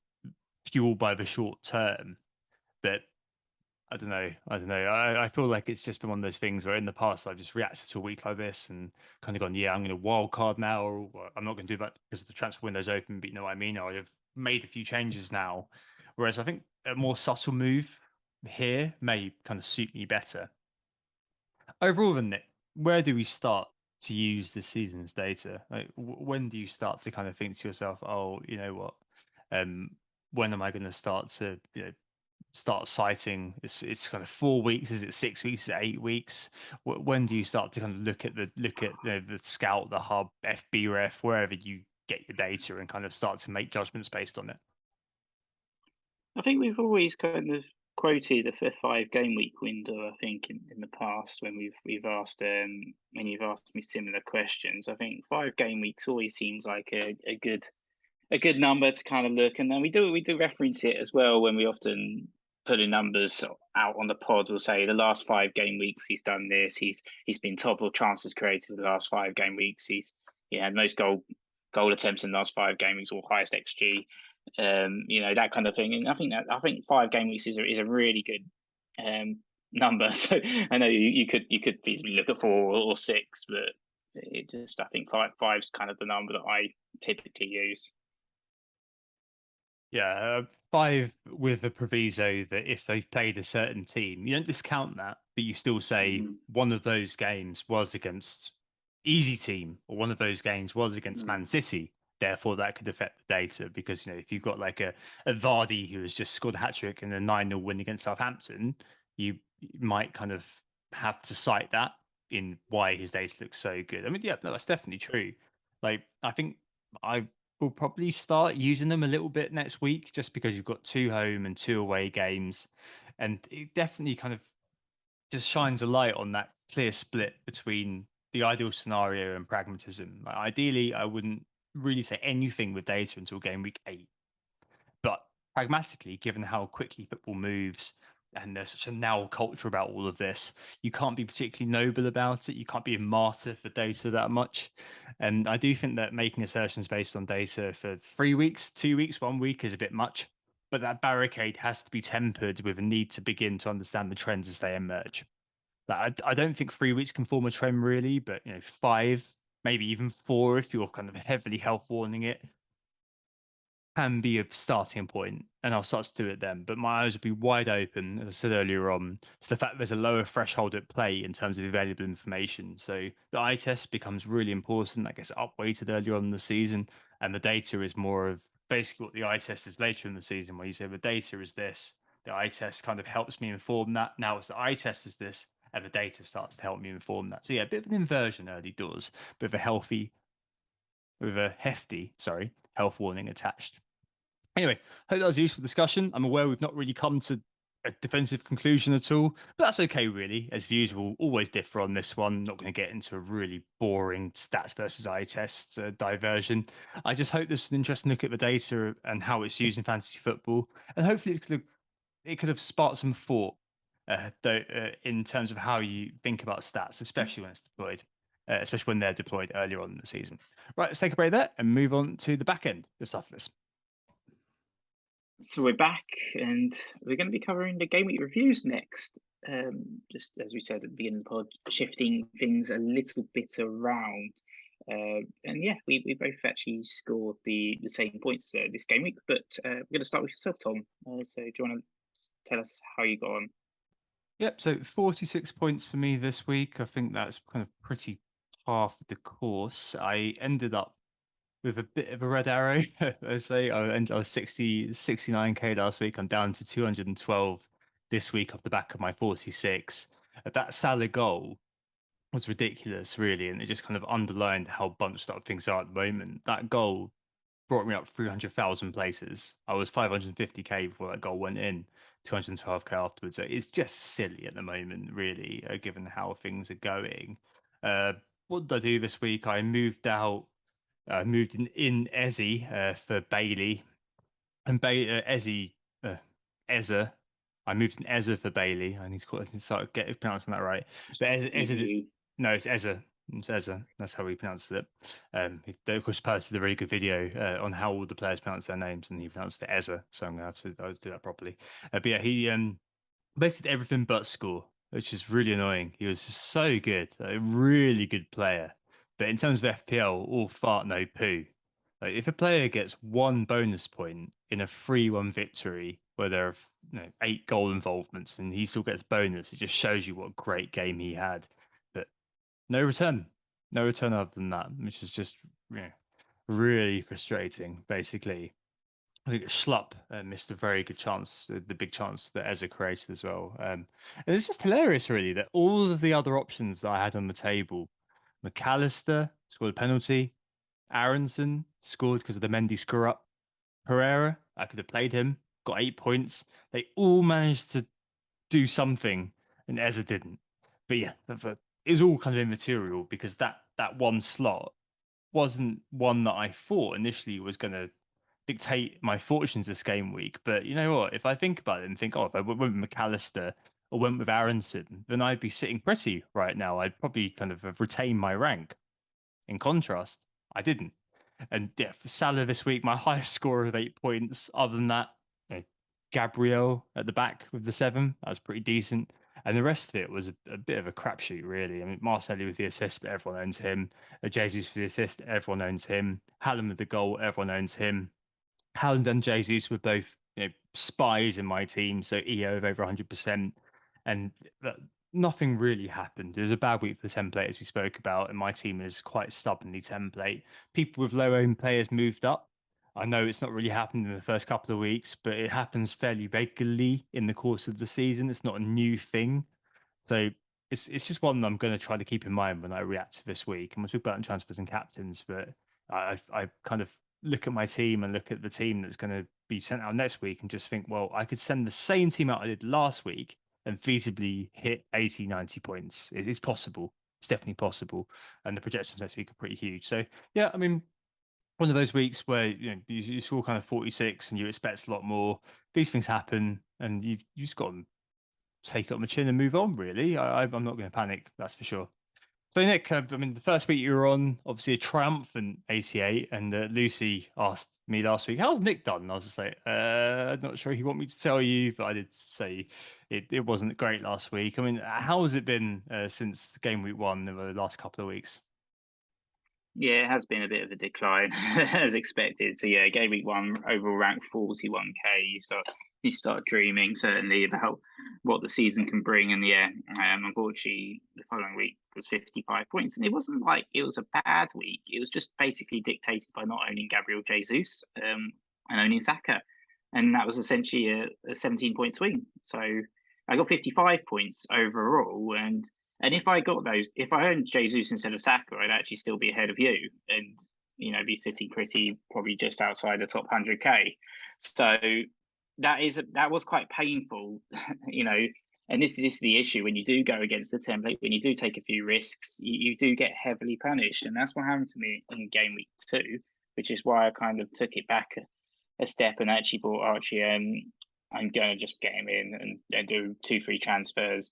fueled by the short term. But I don't know. I don't know. I feel like it's just been one of those things where in the past I've just reacted to a week like this and kind of gone, yeah, I'm going to wild card now, or I'm not going to do that because the transfer window's open. But you know what I mean? I've made a few changes now. Whereas I think a more subtle move here may kind of suit me better. Overall, then, Nick, where do we start to use this season's data? Like, when do you start to kind of think to yourself, oh, you know what? Um, when am I going to start to start citing? It's kind of 4 weeks. Is it 6 weeks? Is it 8 weeks? When do you start to kind of look at the Scout, the Hub, FBref, wherever you get your data, and kind of start to make judgments based on it? I think we've always kind of quoted a 5 game week window. I think in the past when we've asked when you've asked me similar questions, I think 5 game weeks always seems like a good number to kind of look. And then we do reference it as well when we often put in numbers out on the pod. We'll say the last 5 game weeks he's done this. He's been top of chances created the last 5 game weeks. He's had most goal attempts in the last 5 game weeks or highest XG. That kind of thing. And I think 5 game weeks is a really good number. So I know you could feasibly look at 4 or 6, but I think five's kind of the number that I typically use. Yeah, 5 with a proviso that if they've played a certain team, you don't discount that, but you still say Mm, one of those games was against easy team or one of those games was against mm. Man City. Therefore, that could affect the data because if you've got like a Vardy who has just scored a hat trick in a 9-0 win against Southampton, you might kind of have to cite that in why his data looks so good. I mean, yeah, no, that's definitely true. Like, I think I will probably start using them a little bit next week just because you've got two home and two away games. And it definitely kind of just shines a light on that clear split between the ideal scenario and pragmatism. Like, ideally, I wouldn't really say anything with data until game week 8. But pragmatically, given how quickly football moves and there's such a now culture about all of this, you can't be particularly noble about it. You can't be a martyr for data that much. And I do think that making assertions based on data for 3 weeks, 2 weeks, 1 week is a bit much. But that barricade has to be tempered with a need to begin to understand the trends as they emerge. Like, I don't think 3 weeks can form a trend really, but 5, maybe even 4 if you're kind of heavily health warning it can be a starting point, and I'll start to do it then. But my eyes will be wide open, as I said earlier on, to the fact that there's a lower threshold at play in terms of available information. So the eye test becomes really important. I guess upweighted earlier on in the season, and the data is more of basically what the eye test is later in the season, where you say the data is this, the eye test kind of helps me inform that. Now it's the eye test is this, and the data starts to help me inform that. So yeah, a bit of an inversion early doors, bit of a hefty, sorry, health warning attached. Anyway, hope that was a useful discussion. I'm aware we've not really come to a definitive conclusion at all, but that's okay, really. As views will always differ on this one. Not going to get into a really boring stats versus eye test diversion. I just hope this is an interesting look at the data and how it's used in fantasy football, and hopefully it could have sparked some thought, in terms of how you think about stats, especially when it's deployed, especially when they're deployed earlier on in the season. Right, let's take a break there and move on to the back end of stuff. This. So we're back, and we're going to be covering the game week reviews next. Just as we said at the beginning of the pod, shifting things a little bit around. And yeah, we both actually scored the same points this game week. But we're going to start with yourself, Tom. So do you want to tell us how you got on? Yep, so 46 points for me this week. I think that's kind of pretty par for the course. I ended up with a bit of a red arrow. I say I was 69K last week. I'm down to 212 this week off the back of my 46. That Salah goal was ridiculous, really, and it just kind of underlined how bunched up things are at the moment. That goal brought me up 300,000 places. I was 550K before that goal went in, 212K afterwards. So it's just silly at the moment, really, given how things are going. Uh, what did I do this week? I moved in Ezzy for Bailey, and Ezzy, Ezza. I moved in Ezza for Bailey. I need to start pronouncing that right. But Ezza, Easy. no, it's Ezza. It's Ezza. That's how we pronounce it. They of course posted a very good video on how all the players pronounce their names, and he pronounced it Ezza. So I'm gonna have to do that properly. But yeah, he basically everything but score, which is really annoying. He was so good, a really good player. But in terms of FPL, all fart no poo. Like if a player gets one bonus point in a 3-1 victory where there are 8 goal involvements and he still gets bonus, it just shows you what a great game he had. But no return, no return other than that, which is just really frustrating, basically. I think Schlupp missed a very good chance, the big chance that Ezra created as well. And it's just hilarious, really, that all of the other options that I had on the table, McAllister scored a penalty, Aronson scored because of the Mendy screw up, Pereira, I could have played him, got 8 points. They all managed to do something, and Ezra didn't. But yeah, it was all kind of immaterial because that one slot wasn't one that I thought initially was going to dictate my fortunes this game week. But you know what? If I think about it and think, oh, if I went with McAllister or went with Aronson, then I'd be sitting pretty right now. I'd probably kind of have retained my rank. In contrast, I didn't. And yeah, for Salah this week, my highest score of 8 points. Other than that, Gabriel at the back with the 7, that was pretty decent. And the rest of it was a bit of a crapshoot, really. I mean, Marcelli with the assist, but everyone owns him. Jesus for the assist, everyone owns him. Hallam with the goal, everyone owns him. Haaland and Jesus were both spies in my team, so EO of over 100%. And nothing really happened. It was a bad week for the template, as we spoke about, and my team is quite stubbornly template. People with low owned players moved up. I know it's not really happened in the first couple of weeks, but it happens fairly regularly in the course of the season. It's not a new thing. So it's just one that I'm going to try to keep in mind when I react to this week. And we'll talk about transfers and captains, but I kind of look at my team and look at the team that's going to be sent out next week and just think, well, I could send the same team out I did last week and feasibly hit 80, 90 points. It's possible. It's definitely possible. And the projections next week are pretty huge. So, yeah, I mean, one of those weeks where you score kind of 46 and you expect a lot more. These things happen, and you just got to take it on the chin and move on. Really, I'm not going to panic. That's for sure. So Nick, I mean, the first week you were on, obviously a triumphant 88, and Lucy asked me last week, "How's Nick done?" And I was just like, "I'm not sure if you want me to tell you, but I did say it wasn't great last week. I mean, how has it been since game week one over the last couple of weeks?" Yeah, it has been a bit of a decline as expected. So yeah, game week one overall rank 41k. You start dreaming certainly about what the season can bring, and yeah, unfortunately the following week was 55 points, and it wasn't like it was a bad week. It was just basically dictated by not owning Gabriel Jesus and owning Saka, and that was essentially a 17-point swing. So I got 55 points overall, and if I got those, if I owned Jesus instead of Saka, I'd actually still be ahead of you, and be sitting pretty probably just outside the top 100k. So that was quite painful, you know. And this is the issue when you do go against the template, when you do take a few risks, you do get heavily punished, and that's what happened to me in game week two, which is why I kind of took it back a step and actually bought Archie. I'm going to just get him in and do 2-3 transfers.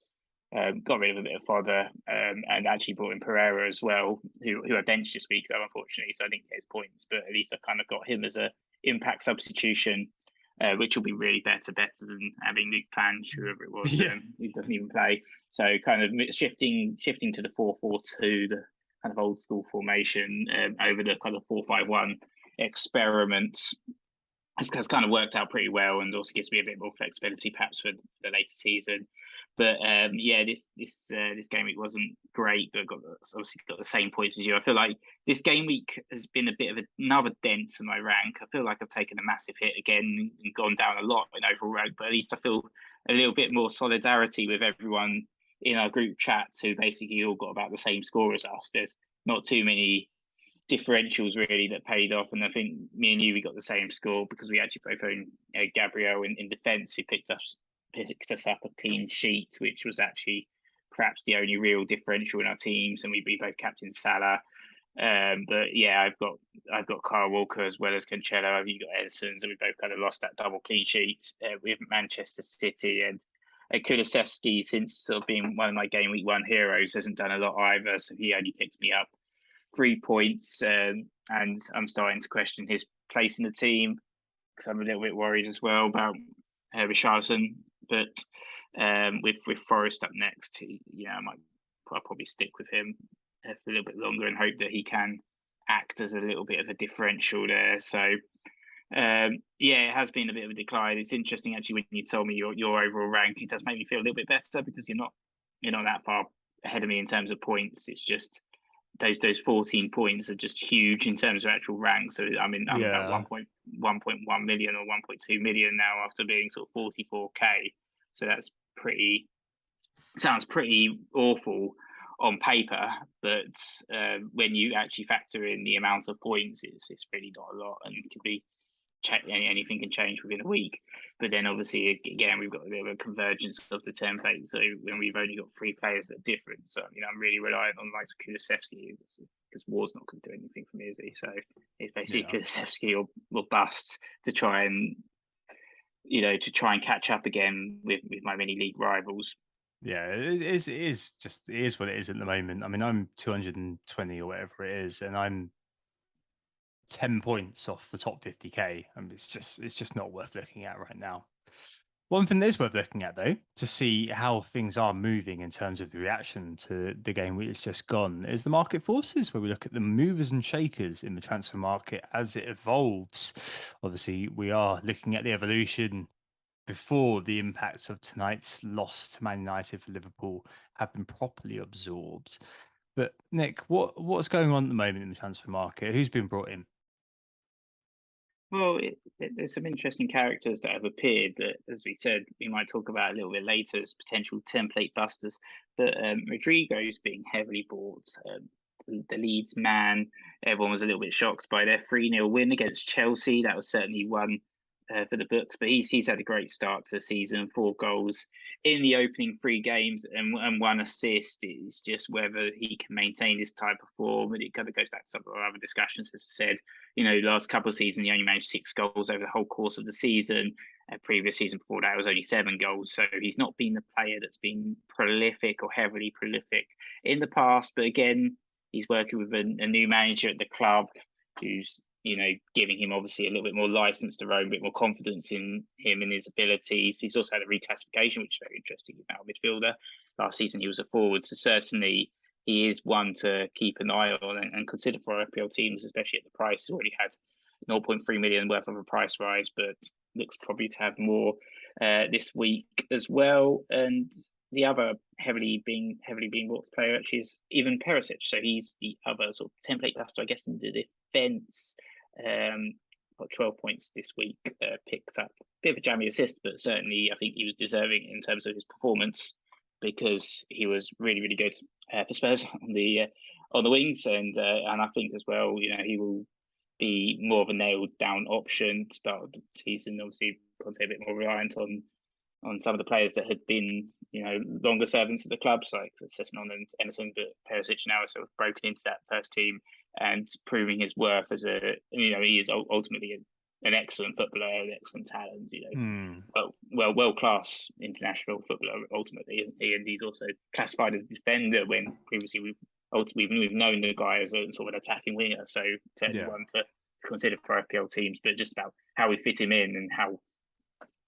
Got rid of a bit of fodder, and actually brought in Pereira as well, who I benched this week though, unfortunately, so I didn't get his points. But at least I kind of got him as a impact substitution, which will be really better than having Luke Plange, whoever it was, Yeah. who doesn't even play. So kind of shifting to the 4-4-2, the kind of old school formation, over the kind of 4-5-1 experiment has kind of worked out pretty well, and also gives me a bit more flexibility perhaps for the later season. But yeah, this game week wasn't great, but obviously got the same points as you. I feel like this game week has been a bit of another dent to my rank. I feel like I've taken a massive hit again and gone down a lot in overall rank, but at least I feel a little bit more solidarity with everyone in our group chats who basically all got about the same score as us. There's not too many differentials really that paid off, and I think me and you, we got the same score because we actually both owned Gabriel in defence, who picked us up a clean sheet, which was actually perhaps the only real differential in our teams, and we both captained Salah. But yeah, I've got Kyle Walker as well as Cancelo. You got Edison, and we both kind of lost that double clean sheet with Manchester City. And Kulusevski, since sort of being one of my game week one heroes, hasn't done a lot either, so he only picked me up 3 points, and I'm starting to question his place in the team because I'm a little bit worried as well about Richarlison. But with Forest up next, I'll probably stick with him for a little bit longer and hope that he can act as a little bit of a differential there. So yeah, it has been a bit of a decline. It's interesting actually when you told me your overall rank. It does make me feel a little bit better because you're not that far ahead of me in terms of points. It's just those 14 points are just huge in terms of actual rank. So I'm about Yeah. 1.1 million or 1.2 million now after being sort of 44k. So that's sounds pretty awful on paper, but when you actually factor in the amount of points, it's really not a lot, and it could be anything can change within a week. But then obviously again we've got a bit of a convergence of the template. So when we've only got 3 players that are different, so I'm really reliant on like Kulusevski because Ward's not going to do anything for me, is he? So it's basically Yeah. Kulusevski or bust to try and catch up again with my mini league rivals. Yeah, it is what it is at the moment. I mean, I'm 220 or whatever it is, and I'm 10 points off the top 50k. I mean, it's just not worth looking at right now. One thing that is worth looking at though, to see how things are moving in terms of the reaction to the game which has just gone, is the market forces, where we look at the movers and shakers in the transfer market as it evolves. Obviously, we are looking at the evolution before the impacts of tonight's loss to Man United for Liverpool have been properly absorbed. But Nick, what's going on at the moment in the transfer market? Who's been brought in? Well, there's some interesting characters that have appeared that, as we said, we might talk about a little bit later as potential template busters. But Rodrigo's being heavily bought. the Leeds man. Everyone was a little bit shocked by their 3-0 win against Chelsea. That was certainly one for the books, but he's had a great start to the season, 4 goals in the opening 3 games and 1 assist. It's just whether he can maintain this type of form. And it kind of goes back to some of our other discussions, as I said, last couple of seasons, he only managed 6 goals over the whole course of the season. Previous season before that was only 7 goals. So he's not been the player that's been prolific or heavily prolific in the past. But again, he's working with a new manager at the club who's giving him obviously a little bit more license to roam, a bit more confidence in him and his abilities. He's also had a reclassification, which is very interesting. He's now a midfielder. Last season he was a forward, so certainly he is one to keep an eye on and consider for FPL teams, especially at the price. He's already had 0.3 million worth of a price rise, but looks probably to have more this week as well. And the other heavily being bought player actually is Ivan Perisic. So he's the other sort of template buster, I guess, in the defence. Got 12 points this week. Picked up a bit of a jammy assist, but certainly I think he was deserving in terms of his performance because he was really, really good for Spurs on the wings, and I think as well, he will be more of a nailed down option to start the season. Obviously, Conte a bit more reliant on some of the players that had been, longer servants at the clubs, like Sessegnon and Emerson, but Perisic now has sort of broken into that first team and proving his worth as he is ultimately an excellent footballer, an excellent talent, world class international footballer ultimately, isn't he? And he's also classified as a defender when previously we've known the guy as a sort of an attacking winger, so certainly one to consider for FPL teams, but just about how we fit him in and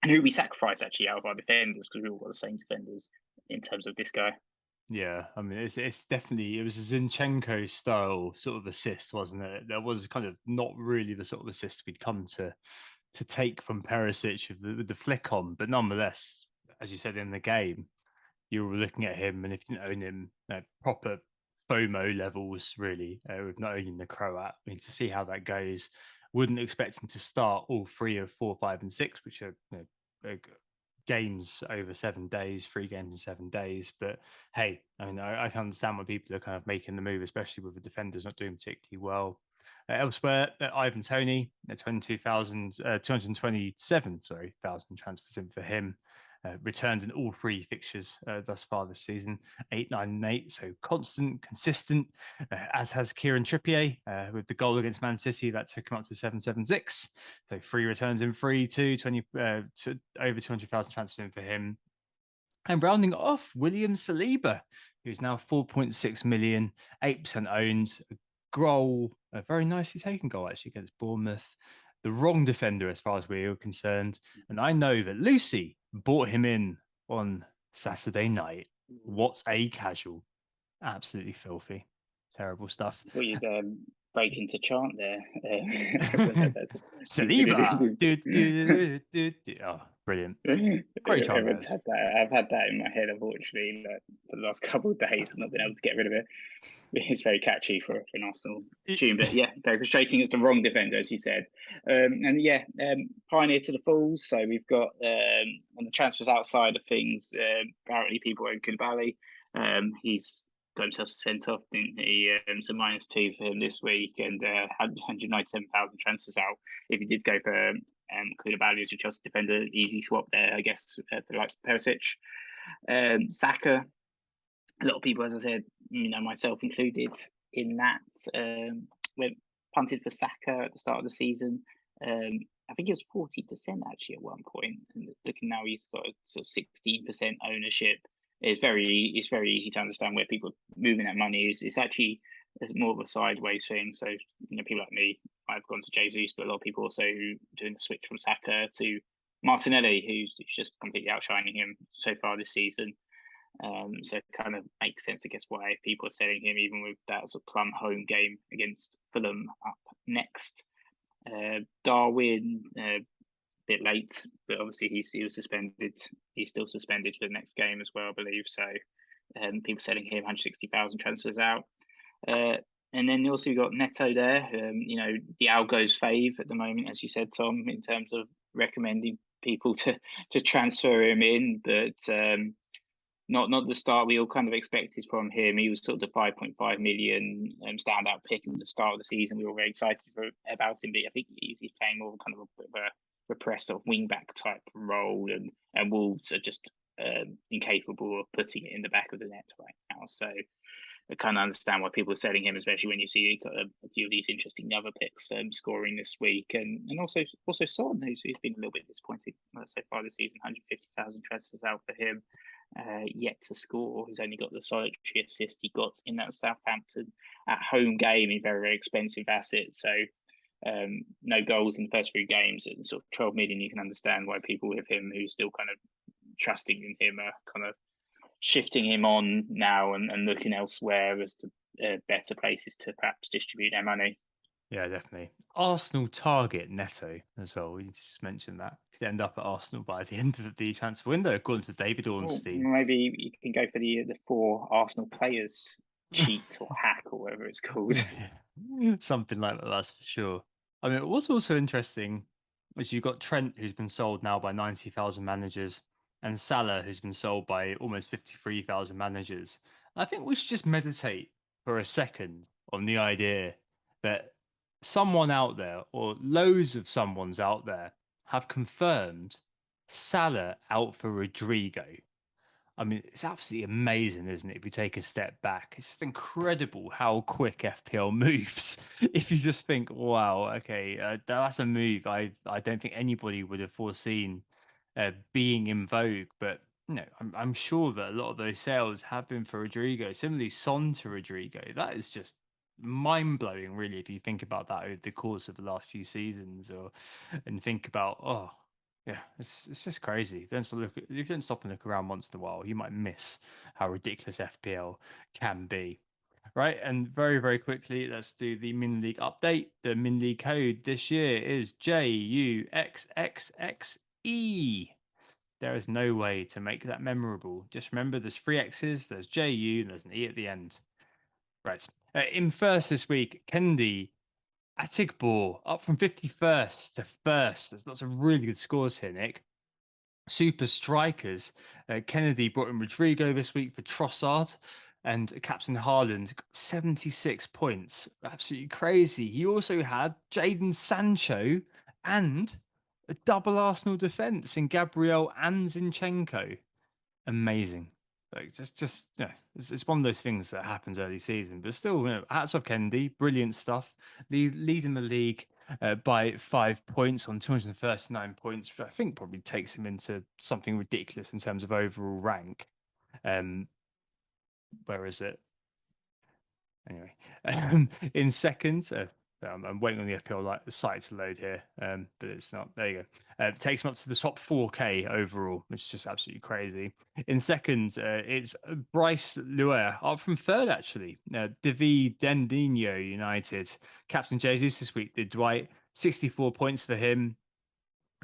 who we sacrifice actually out of our defenders, because we've all got the same defenders in terms of this guy. Yeah, I mean, it's definitely, it was a Zinchenko style sort of assist, wasn't it? There was kind of not really the sort of assist we'd come to take from Perisic with the flick on, but nonetheless, as you said in the game, you were looking at him, and if you didn't own him, proper FOMO levels, really, with not owning the Croat. I mean, to see how that goes, wouldn't expect him to start all 3 of 4, 5, and 6, which are games over 7 days, 3 games in 7 days. But hey, I mean, I can understand why people are kind of making the move, especially with the defenders not doing particularly well. Elsewhere, Ivan Toney, 227,000 transfers in for him. Returned in all 3 fixtures thus far this season, 8, 9, and 8. So constant, consistent, as has Kieran Trippier with the goal against Man City that took him up to 776. So 3 returns in 3, 20 to over 200,000 transfers in for him. And rounding off, William Saliba, who's now 4.6 million, 8% owned. A very nicely taken goal actually against Bournemouth. The wrong defender as far as we're concerned. And I know that Lucy bought him in on Saturday night. What's a casual? Absolutely filthy. Terrible stuff. Well, you'd break into chant there. Saliba! Oh, brilliant. Great chant. Everyone's had that. I've had that in my head, unfortunately, for the last couple of days. I've not been able to get rid of it. It's very catchy for an Arsenal tune, but yeah, very frustrating. It's the wrong defender, as you said. Pioneer to the Falls. So we've got on the transfers outside of things, apparently people own Koulibaly. He's got himself sent off, didn't he? So -2 for him this week, and 197,000 transfers out. If you did go for Koulibaly as your Chelsea defender, easy swap there, I guess, for the likes of Perisic. Saka. A lot of people, as I said, myself included, in that went punted for Saka at the start of the season. I think it was 40% actually at one point, and looking now, he's got a sort of 16% ownership. It's very easy to understand where people are moving that money. It's actually more of a sideways thing. So people like me, I've gone to Jesus, but a lot of people also doing the switch from Saka to Martinelli, who's just completely outshining him so far this season. So it kind of makes sense, I guess, why people are selling him, even with that sort of plum home game against Fulham up next. Darwin, a bit late, but obviously he was suspended. He's still suspended for the next game as well, I believe. So people selling him, 160,000 transfers out. And then also you've got Neto there. The algo's fave at the moment, as you said, Tom, in terms of recommending people to transfer him in, but not the start we all kind of expected from him. He was sort of the 5.5 million standout pick at the start of the season. We were very excited about him, but I think he's playing more kind of a bit of a repressor wing back type role, and Wolves are just incapable of putting it in the back of the net right now. So I kind of understand why people are selling him, especially when you see a few of these interesting other picks scoring this week, and also Son, who's been a little bit disappointing so far this season. 150,000 transfers out for him, yet to score. He's only got the solitary assist he got in that Southampton at home game, in very expensive asset. So no goals in the first 3 games at sort of 12 million. You can understand why people with him who still kind of trusting in him are kind of shifting him on now and looking elsewhere as to better places to perhaps distribute their money. Yeah, definitely. Arsenal target Neto as well. We just mentioned that could end up at Arsenal by the end of the transfer window, according to David Well, Ornstein. maybe you can go for the 4 Arsenal players cheat or hack or whatever it's called. Something like that, that's for sure. I mean, what's also interesting is you've got Trent, who's been sold now by 90,000 managers, and Salah, who's been sold by almost 53,000 managers. I think we should just meditate for a second on the idea that someone out there, or loads of someone's out there, have confirmed Salah out for Rodrigo. I mean, it's absolutely amazing, isn't it? If you take a step back, it's just incredible how quick FPL moves. If you just think, wow, okay, that's a move I don't think anybody would have foreseen being in vogue. But I'm sure that a lot of those sales have been for Rodrigo. Similarly, Son to Rodrigo. That is just mind blowing, really, if you think about that over the course of the last few seasons, or and think about, oh. Yeah, it's just crazy. If you don't stop and look around once in a while, you might miss how ridiculous FPL can be. Right, and very quickly, let's do the Min League update. The Min League code this year is JUXXXE. There is no way to make that memorable. Just remember there's 3 X's, there's JU, and there's an E at the end. Right. In first this week, Kendi Atigbor up from 51st to first. There's lots of really good scores here, Nick. Super strikers. Kennedy brought in Rodrigo this week for Trossard, and Captain Haaland got 76 points. Absolutely crazy. He also had Jadon Sancho and a double Arsenal defence in Gabriel and Zinchenko. Amazing. Like it's one of those things that happens early season, but still, hats off Kennedy, brilliant stuff. Leading the league by 5 points on 239 points, which I think probably takes him into something ridiculous in terms of overall rank. Where is it? Anyway, in second, I'm waiting on the FPL site to load here, but it's not. There you go. It takes him up to the top 4K overall, which is just absolutely crazy. In second, it's Bryce Luer, up from third, actually. David Dendinho United. Captain Jesus this week did Dwight. 64 points for him.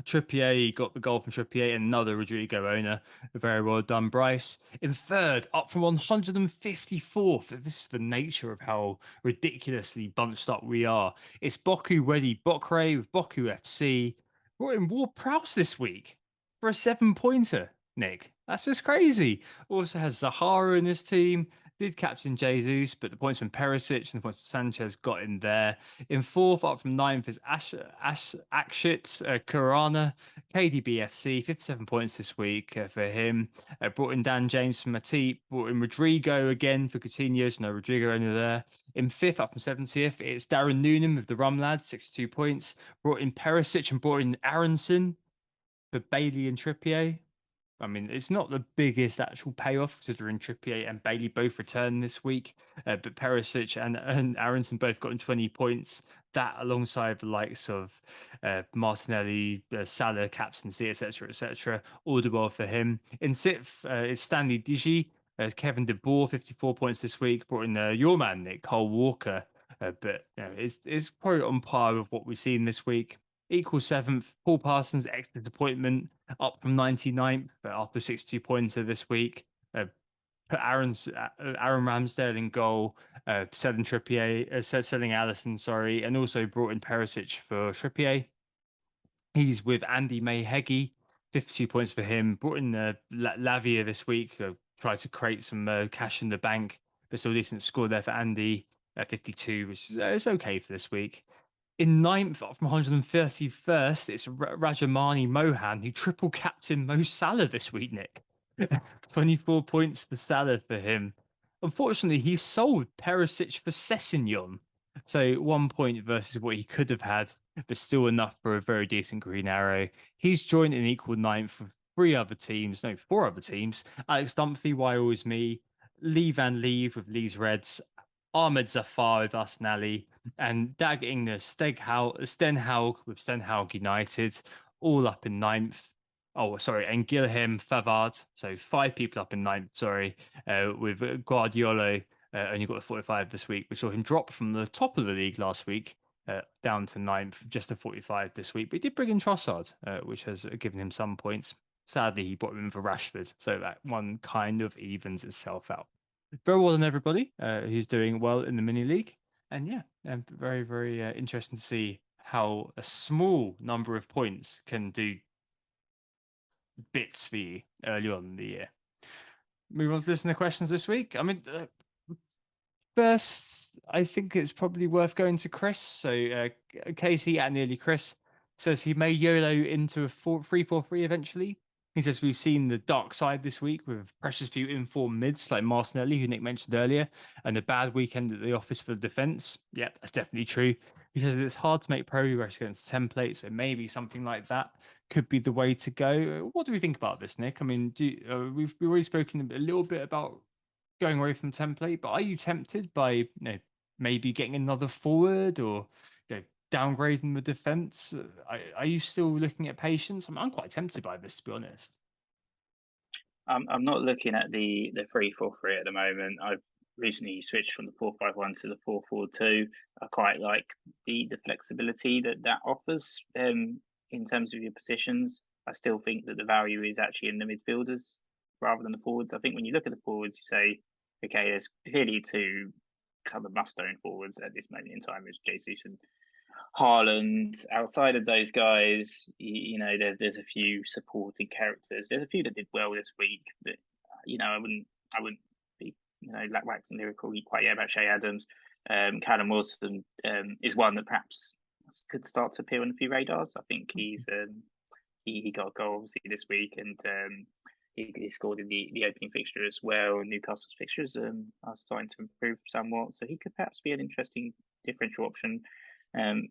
Trippier got the goal from Trippier, another Rodrigo owner. Very well done, Bryce. In third, up from 154th. This is the nature of how ridiculously bunched up we are. It's Boku Wedi Bokre with Boku FC. Brought in Ward Prowse this week for a 7-pointer, Nick. That's just crazy. Also has Zahara in his team. Did captain Jesus, but the points from Perisic and the points from Sanchez got in there. In fourth, up from ninth, is Akshit Kurana, KDBFC, 57 points this week for him. Brought in Dan James from Matip, brought in Rodrigo again for Coutinho, so no Rodrigo only there. In fifth, up from 70th, it's Darren Noonan with the Rum Lads, 62 points. Brought in Perisic and brought in Aronson for Bailey and Trippier. I mean, it's not the biggest actual payoff considering Trippier and Bailey both returned this week, but Perisic and Aronson both got in 20 points. That alongside the likes of Martinelli, Salah, captaincy, etc., all the well for him. In sixth is Stanley Digi, Kevin De Boer, 54 points this week. Brought in your man, Nick, Cole Walker, but it's probably on par with what we've seen this week. Equal seventh, Paul Parsons, extra disappointment, up from 99th after 62 pointer this week. Put Aaron Ramsdale in goal, selling Trippier, selling Allison, sorry, and also brought in Perisic for Trippier. He's with Andy Mayhegi, 52 points for him. Brought in Lavia this week, try to create some cash in the bank, but still decent score there for Andy at 52, which is it's okay for this week. In ninth from 131st, it's Rajamani Mohan, who triple captain Mo Salah this week, Nick. 24 points for Salah for him. Unfortunately, he sold Perisic for Sessegnon. So 1 point versus what he could have had, but still enough for a very decent green arrow. He's joined in equal ninth with four other teams. Alex Dunphy, Why Always Me, Lee Van Leave with Lee's Reds, Ahmed Zafar with Arsenal, and Dag Ingnes Stenhaug with Stenhaug United, all up in ninth. Oh, sorry, and Gilhem Favard. So 5 people up in ninth, sorry, with Guardiola only got a 45 this week, which saw him drop from the top of the league last week down to ninth, just a 45 this week. But he did bring in Trossard, which has given him some points. Sadly, he brought him in for Rashford, so that one kind of evens itself out. Very well done, everybody who's doing well in the mini league. And yeah, very, very interesting to see how a small number of points can do bits for you early on in the year. Move on to listener questions this week. I mean, first, I think it's probably worth going to Chris. So Casey at nearly Chris says he may YOLO into a 3-4-3 eventually. He says we've seen the dark side this week with precious few informed mids like Martinelli, who Nick mentioned earlier, and a bad weekend at the office for the defence. Yep, that's definitely true. He says it's hard to make progress against templates, so maybe something like that could be the way to go. What do we think about this, Nick? I mean, we've already spoken a little bit about going away from template, but are you tempted by maybe getting another forward or downgrading the defense? Are you still looking at patience? I'm quite tempted by this, to be honest. I'm not looking at the 3-4-3 at the moment. I've recently switched from the 4-5-1 to the 4-4-2. I quite like the flexibility that offers in terms of your positions. I still think that the value is actually in the midfielders rather than the forwards. I think when you look at the forwards, you say, okay, there's clearly two kind of must-own forwards at this moment in time, as Jesus and Haaland. Outside of those guys, there's a few supporting characters. There's a few that did well this week, but I wouldn't be like waxing lyrical quite yet about Shay Adams. Callum Wilson is one that perhaps could start to appear on a few radars. I think he got a goal obviously this week, and he scored in the opening fixture as well. Newcastle's fixtures are starting to improve somewhat, so he could perhaps be an interesting differential option.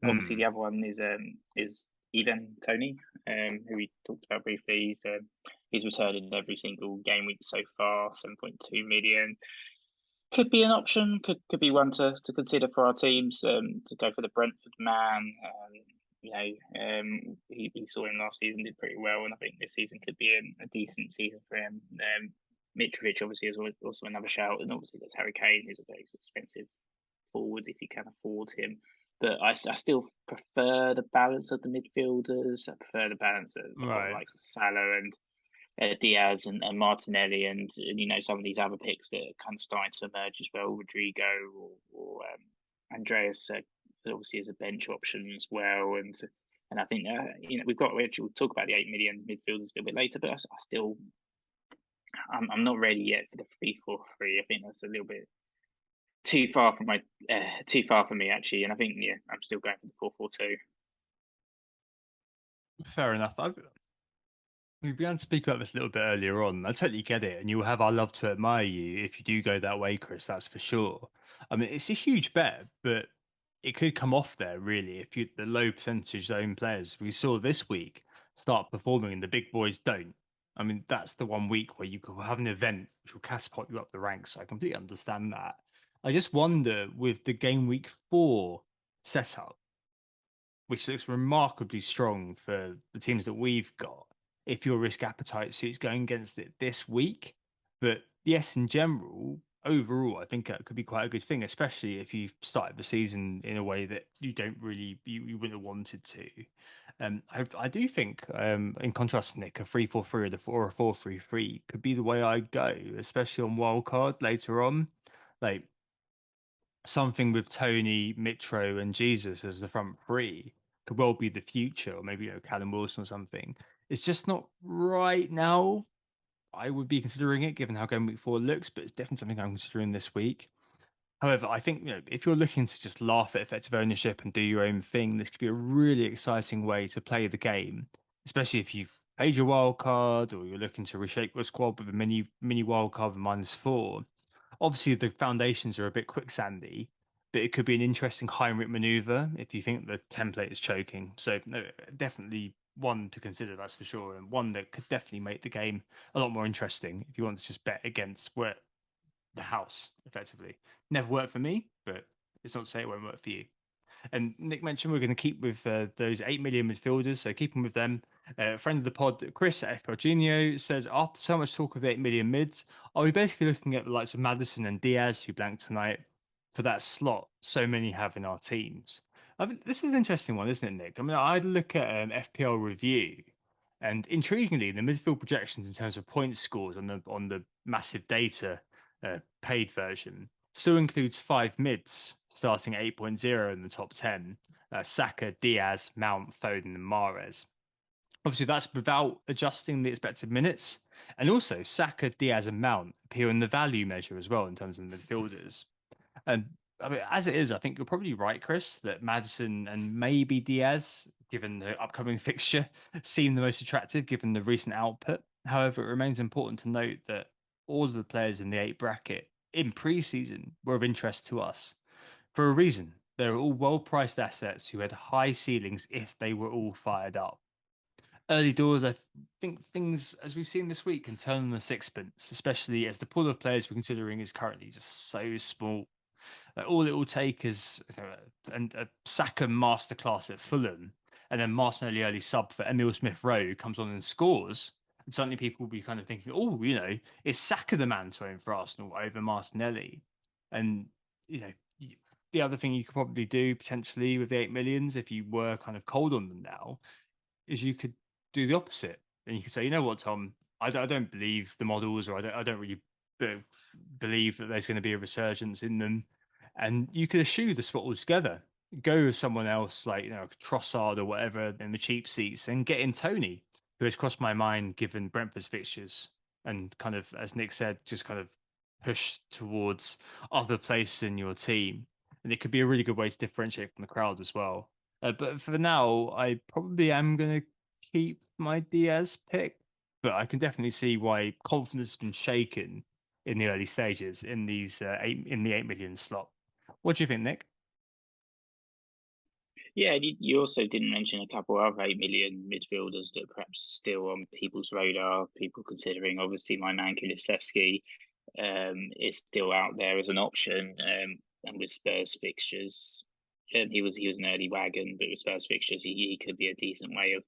Obviously, the other one is Ivan Tony, who we talked about briefly. He's returned in every single game week so far, 7.2 million. Could be an option. Could be one to consider for our teams. To go for the Brentford man. He saw him last season, did pretty well, and I think this season could be a decent season for him. Mitrovic obviously is also another shout, and obviously there's Harry Kane, who's a very expensive forward if you can afford him. But I still prefer the balance of the midfielders. I prefer the balance of like Salah and Diaz and Martinelli and some of these other picks that are kind of starting to emerge as well. Rodrigo or Andreas obviously as a bench option as well. And I think we'll talk about the 8 million midfielders a little bit later. But I'm not ready yet for the 3-4-3. I think that's a little bit too far from me actually, and I think I'm still going for the 4-4-2. Fair enough. We began to speak about this a little bit earlier on. I totally get it, and you will have our love to admire you if you do go that way, Chris. That's for sure. I mean, it's a huge bet, but it could come off there really if the low percentage zone players we saw this week start performing and the big boys don't. I mean, that's the one week where you could have an event which will catapult you up the ranks. So I completely understand that. I just wonder with the game week 4 setup, which looks remarkably strong for the teams that we've got, if your risk appetite suits going against it this week. But yes, in general, overall, I think that could be quite a good thing, especially if you started the season in a way that you don't really, you wouldn't have wanted to. I do think, in contrast, Nick, a 3-4-3 or a 4-3-3 could be the way I go, especially on wildcard later on. Like, something with Tony, Mitro, and Jesus as the front three could well be the future, or maybe Callum Wilson or something. It's just not right now. I would be considering it given how game week 4 looks, but it's definitely something I'm considering this week. However, I think if you're looking to just laugh at effective ownership and do your own thing, this could be a really exciting way to play the game, especially if you've paid your wild card or you're looking to reshape your squad with a mini wild card with -4. Obviously, the foundations are a bit quicksandy, but it could be an interesting Heinrich maneuver if you think the template is choking. So, no, definitely one to consider, that's for sure, and one that could definitely make the game a lot more interesting if you want to just bet against where the house, effectively. Never worked for me, but it's not to say it won't work for you. And Nick mentioned we're going to keep with those 8 million midfielders, so keeping with them. Friend of the pod, Chris at FPL Junior, says after so much talk of the 8 million mids, are we basically looking at the likes of Madison and Diaz, who blanked tonight, for that slot so many have in our teams? I mean, this is an interesting one, isn't it, Nick? I mean, I'd look at FPL review, and intriguingly, the midfield projections in terms of point scores on the massive data paid version still includes 5 mids starting at 8.0 in the top 10. Saka, Diaz, Mount, Foden, and Mahrez. Obviously, that's without adjusting the expected minutes. And also, Saka, Diaz, and Mount appear in the value measure as well in terms of the midfielders. And I mean, as it is, I think you're probably right, Chris, that Madison and maybe Diaz, given the upcoming fixture, seem the most attractive given the recent output. However, it remains important to note that all of the players in the 8 bracket in pre-season were of interest to us for a reason. They're all well-priced assets who had high ceilings if they were all fired up. Early doors, I think things, as we've seen this week, can turn on the sixpence, especially as the pool of players we're considering is currently just so small. Like, all it will take is a Saka masterclass at Fulham, and then Martinelli early sub for Emil Smith Rowe comes on and scores. And suddenly people will be kind of thinking, oh, is Saka the man to own for Arsenal over Martinelli? And, you know, the other thing you could probably do potentially with the 8 millions, if you were kind of cold on them now, is you could do the opposite. And you could say, you know what, Tom, I don't believe the models, or I don't really believe that there's going to be a resurgence in them. And you could eschew the spot altogether. Go with someone else, like, Trossard or whatever, in the cheap seats, and get in Tony, who has crossed my mind given Brentford's fixtures, and kind of, as Nick said, just kind of push towards other places in your team. And it could be a really good way to differentiate from the crowd as well. But for now, I probably am going to keep my Diaz pick, but I can definitely see why confidence has been shaken in the early stages in these the 8 million slot. What do you think, Nick? Yeah, you also didn't mention a couple of 8 million midfielders that perhaps still on people's radar, people considering. Obviously, my man Kulusevski is still out there as an option, and with Spurs fixtures, he was an early wagon, but with Spurs fixtures, he could be a decent way of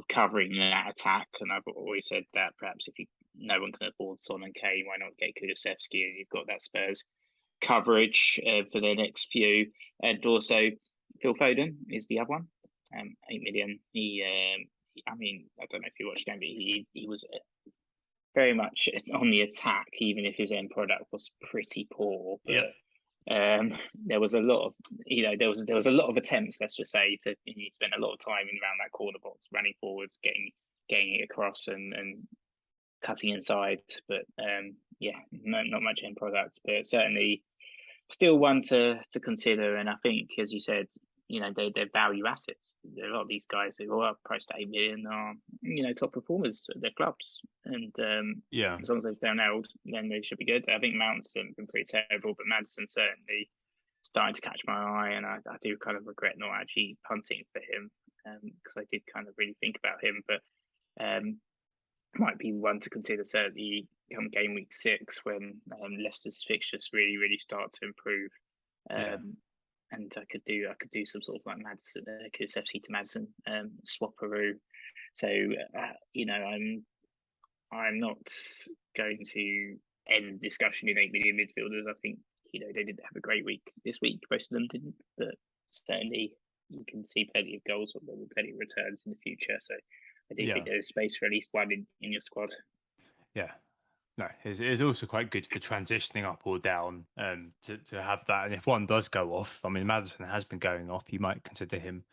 covering that attack. And I've always said that perhaps if no one can afford Son and Kane, why not get Kulusevski, and you've got that Spurs coverage for the next few. And also Phil Foden is the other one. 8 million. I mean, I don't know if you watched him, but he was very much on the attack, even if his end product was pretty poor. Yep. But there was a lot of, there was a lot of attempts. Let's just say he spent a lot of time around that corner box, running forwards, getting it across, and cutting inside. But yeah, not much end product, but certainly still one to consider. And I think, as you said, they're value assets. A lot of these guys who are priced at 8 million are, top performers at their clubs. And Yeah. as long as they stay on held, then they should be good. I think Mount's been pretty terrible, but Madison certainly starting to catch my eye. And I do kind of regret not actually punting for him, because I did kind of really think about him. But might be one to consider, certainly come game week 6 when Leicester's fixtures really, really start to improve. Yeah. And I could do some sort of like Madison, Kulusevski to Madison, swapperoo. So I'm not going to end the discussion in 8 million midfielders. I think they didn't have a great week this week. Most of them didn't, but certainly you can see plenty of goals, or there will be plenty of returns in the future. So I do think Yeah. there's space for at least one in your squad. Yeah. No, it's also quite good for transitioning up or down, to have that. And if one does go off, I mean, Madison has been going off, you might consider him.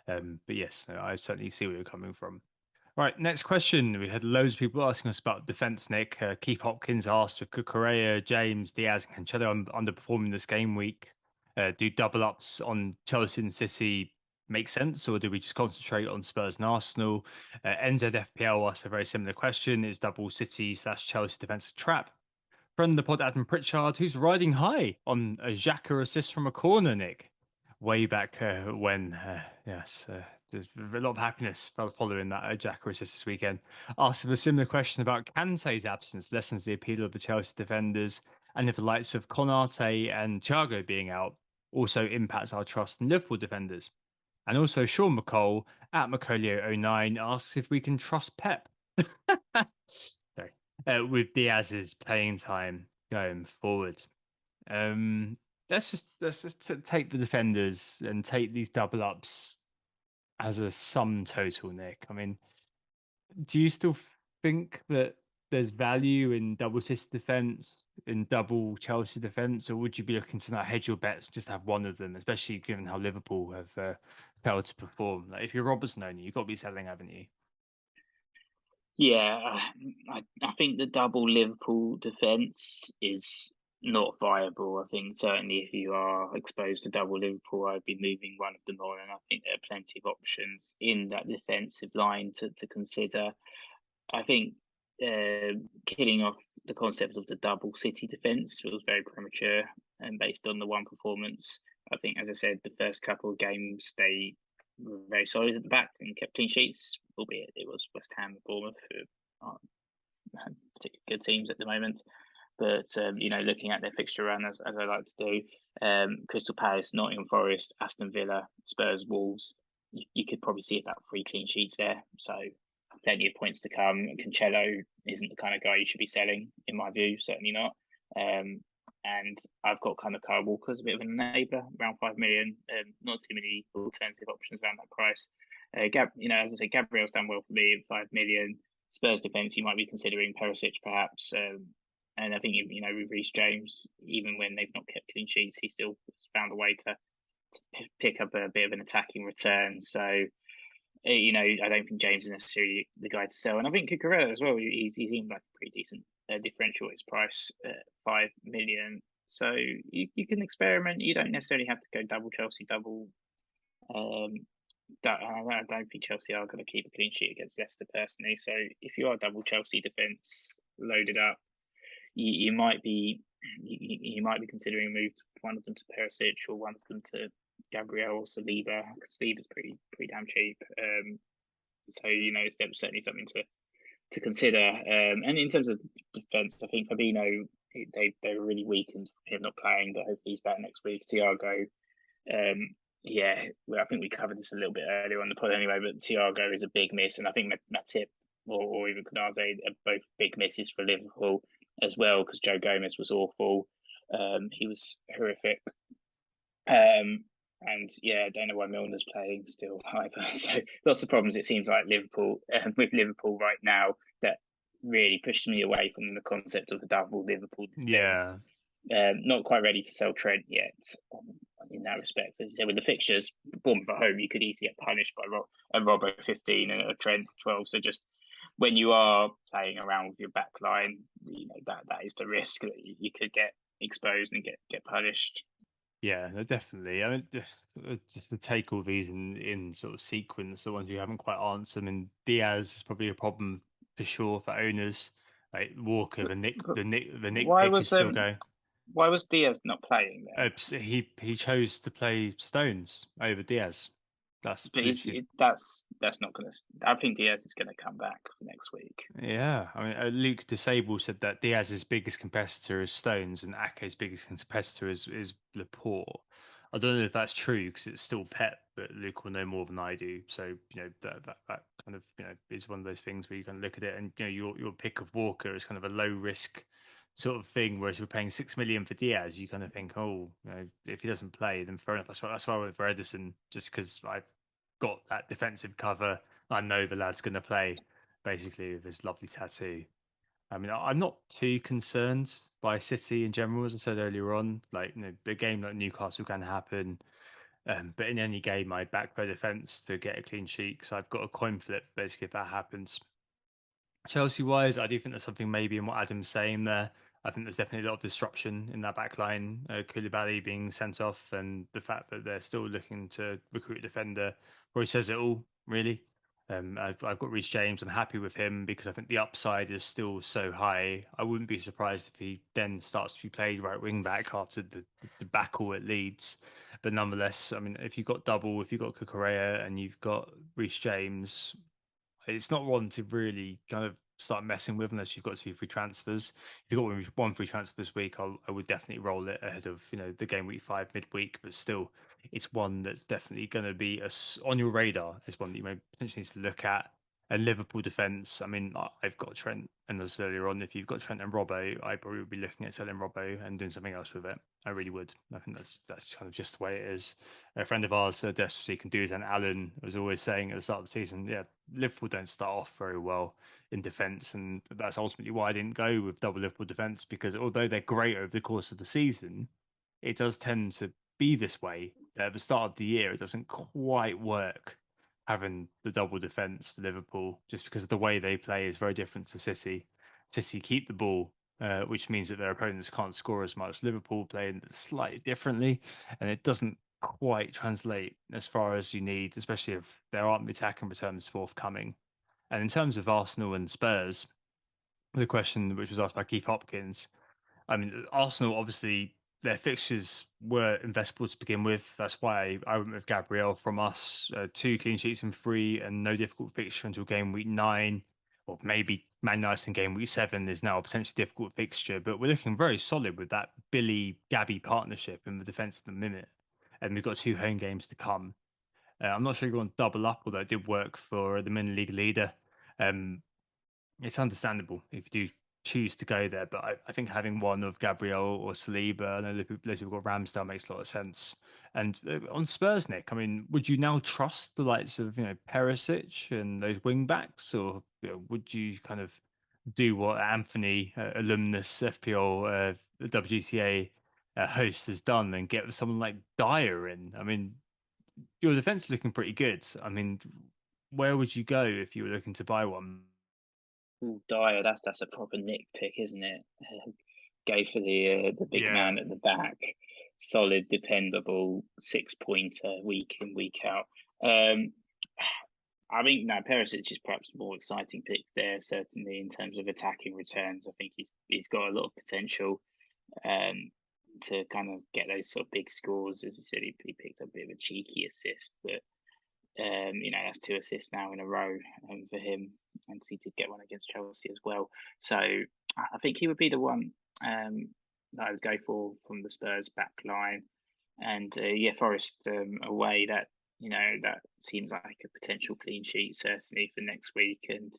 But yes, no, I certainly see where you're coming from. Right, next question. We had loads of people asking us about defense, Nick. Keith Hopkins asked with Correa, James, Diaz, and Cancelo underperforming this game week. Do double ups on Chelsea and City make sense, or do we just concentrate on Spurs and Arsenal? NZFPL asked a very similar question. Is double City/Chelsea defensive trap? Friend of the pod, Adam Pritchard, who's riding high on a Xhaka assist from a corner, Nick. Way back when, yes, there's a lot of happiness following that Xhaka assist this weekend. Asked a similar question about Kante's absence lessens the appeal of the Chelsea defenders, and if the likes of Konate and Thiago being out also impacts our trust in Liverpool defenders. And also, Sean McCall at Macaulay09 asks if we can trust Pep. Sorry. With Diaz's playing time going forward. Um, let's just take the defenders and take these double ups as a sum total, Nick. I mean, do you still think that there's value in double City defense, in double Chelsea defense, or would you be looking to not hedge your bets, just have one of them, especially given how Liverpool have failed to perform? Like if you're Robertson only, you've got to be selling, haven't you? Yeah, I think the double Liverpool defence is not viable. I think certainly if you are exposed to double Liverpool, I'd be moving one of them on, and I think there are plenty of options in that defensive line to consider. I think killing off the concept of the double City defence was very premature and based on the one performance. I think, as I said, the first couple of games they were very solid at the back and kept clean sheets, albeit it was West Ham and Bournemouth who aren't particularly good teams at the moment. But looking at their fixture run as I like to do, Crystal Palace, Nottingham Forest, Aston Villa, Spurs, Wolves, you could probably see about 3 clean sheets there. So plenty of points to come. Cancelo isn't the kind of guy you should be selling, in my view. Certainly not. And I've got kind of Kyle Walker as a bit of an enabler, around 5 million. Not too many alternative options around that price. As I say, Gabriel's done well for me at 5 million. Spurs defence, you might be considering Perisic perhaps. And I think with Reece James, even when they've not kept clean sheets, he still found a way to pick up a bit of an attacking return. So I don't think James is necessarily the guy to sell. And I think Cucurella as well, he seemed like a pretty decent differential at his price, 5 million. So you can experiment. You don't necessarily have to go double Chelsea, double. I don't think Chelsea are going to keep a clean sheet against Leicester personally. So if you are double Chelsea defence loaded up, you might be considering a move to one of them to Perisic or one of them to Gabriel or Saliba, because Saliba's pretty damn cheap. So it's certainly something to consider. And in terms of defence, I think Fabinho they were really weakened from him not playing, but hopefully he's back next week. Thiago, I think we covered this a little bit earlier on the pod anyway, but Thiago is a big miss, and I think Matip or even Konate are both big misses for Liverpool as well, because Joe Gomez was awful. He was horrific. And I don't know why Milner's playing still either. So lots of problems, it seems like Liverpool, with Liverpool right now, that really pushed me away from the concept of the double Liverpool defence. Yeah. Not quite ready to sell Trent yet in that respect. As I said, with the fixtures, Bournemouth at home, you could easily get punished by a Robbo 15 and a Trent 12. So just when you are playing around with your back line, that is the risk that you could get exposed and get punished. Yeah, no, definitely. I mean, just to take all these in sort of sequence, the ones you haven't quite answered. I mean, Diaz is probably a problem for sure for owners. Like Walker, But, but the Nick why pick is was still going. Diaz not playing then? He chose to play Stones over Diaz. That's But literally. that's not going to. I think Diaz is going to come back for next week. Yeah, I mean, Luke Disable said that Diaz's biggest competitor is Stones and Ake's biggest competitor is Laporte. I don't know if that's true because it's still Pep, but Luke will know more than I do. So that kind of is one of those things where you can look at it and your pick of Walker is kind of a low risk sort of thing. Whereas you're paying 6 million for Diaz, you kind of think, oh, if he doesn't play, then fair enough. That's why I went for Edison, just because I've got that defensive cover. I know the lad's going to play basically with his lovely tattoo. I mean, I'm not too concerned by City in general, as I said earlier on. Like, a game like Newcastle can happen. But in any game, I back their defense to get a clean sheet because I've got a coin flip basically if that happens. Chelsea wise, I do think there's something maybe in what Adam's saying there. I think there's definitely a lot of disruption in that back line. Koulibaly being sent off, and the fact that they're still looking to recruit a defender probably says it all, really. I've got Reece James. I'm happy with him because I think the upside is still so high. I wouldn't be surprised if he then starts to be played right wing back after the debacle at Leeds. But nonetheless, I mean, if you've got double, if you've got Kukurea and you've got Reece James, it's not one to really kind of start messing with unless you've got two free transfers. If you've got one free transfer this week, I would definitely roll it ahead of the game week 5 midweek. But still, it's one that's definitely going to be on your radar. It's one that you may potentially need to look at. And Liverpool defence, I mean, I've got Trent, and as earlier on, if you've got Trent and Robbo, I probably would be looking at selling Robbo and doing something else with it. I really would. I think that's kind of just the way it is. A friend of ours, Desperately Can Do It, and Alan was always saying at the start of the season, yeah, Liverpool don't start off very well in defence, and that's ultimately why I didn't go with double Liverpool defence because although they're great over the course of the season, it does tend to be this way. At the start of the year, it doesn't quite work having the double defence for Liverpool just because the way they play is very different to City. City keep the ball, which means that their opponents can't score as much. Liverpool play slightly differently, and it doesn't quite translate as far as you need, especially if there aren't the attacking returns forthcoming. And in terms of Arsenal and Spurs, the question which was asked by Keith Hopkins, I mean, Arsenal obviously their fixtures were investable to begin with. That's why I went with Gabriel from us. 2 clean sheets in 3, and no difficult fixture until game week 9, or maybe Man United in game week 7 is now a potentially difficult fixture. But we're looking very solid with that Billy Gabby partnership in the defence at the minute, and we've got 2 home games to come. I'm not sure you're going to double up, although it did work for the mini league leader. Um, it's understandable if you do choose to go there, but I think having one of Gabriel or Saliba, I know those people got Ramsdale makes a lot of sense. And on Spurs, Nick, I mean, would you now trust the likes of Perisic and those wing backs, or would you kind of do what Anthony, alumnus FPL WGTA host, has done and get someone like Dyer in? I mean, your defense is looking pretty good. I mean, where would you go if you were looking to buy one? Ooh, Dyer, that's a proper nitpick, isn't it? Go for the big Yeah. man at the back, solid, dependable 6 pointer week in week out. Um, I think now Perisic is perhaps a more exciting pick there, certainly in terms of attacking returns. I think he's got a lot of potential um, to kind of get those sort of big scores. As I said, he picked up a bit of a cheeky assist, but that's 2 assists now in a row for him, and he did get one against Chelsea as well. So I think he would be the one that I would go for from the Spurs back line. And Forest away, that seems like a potential clean sheet certainly for next week, and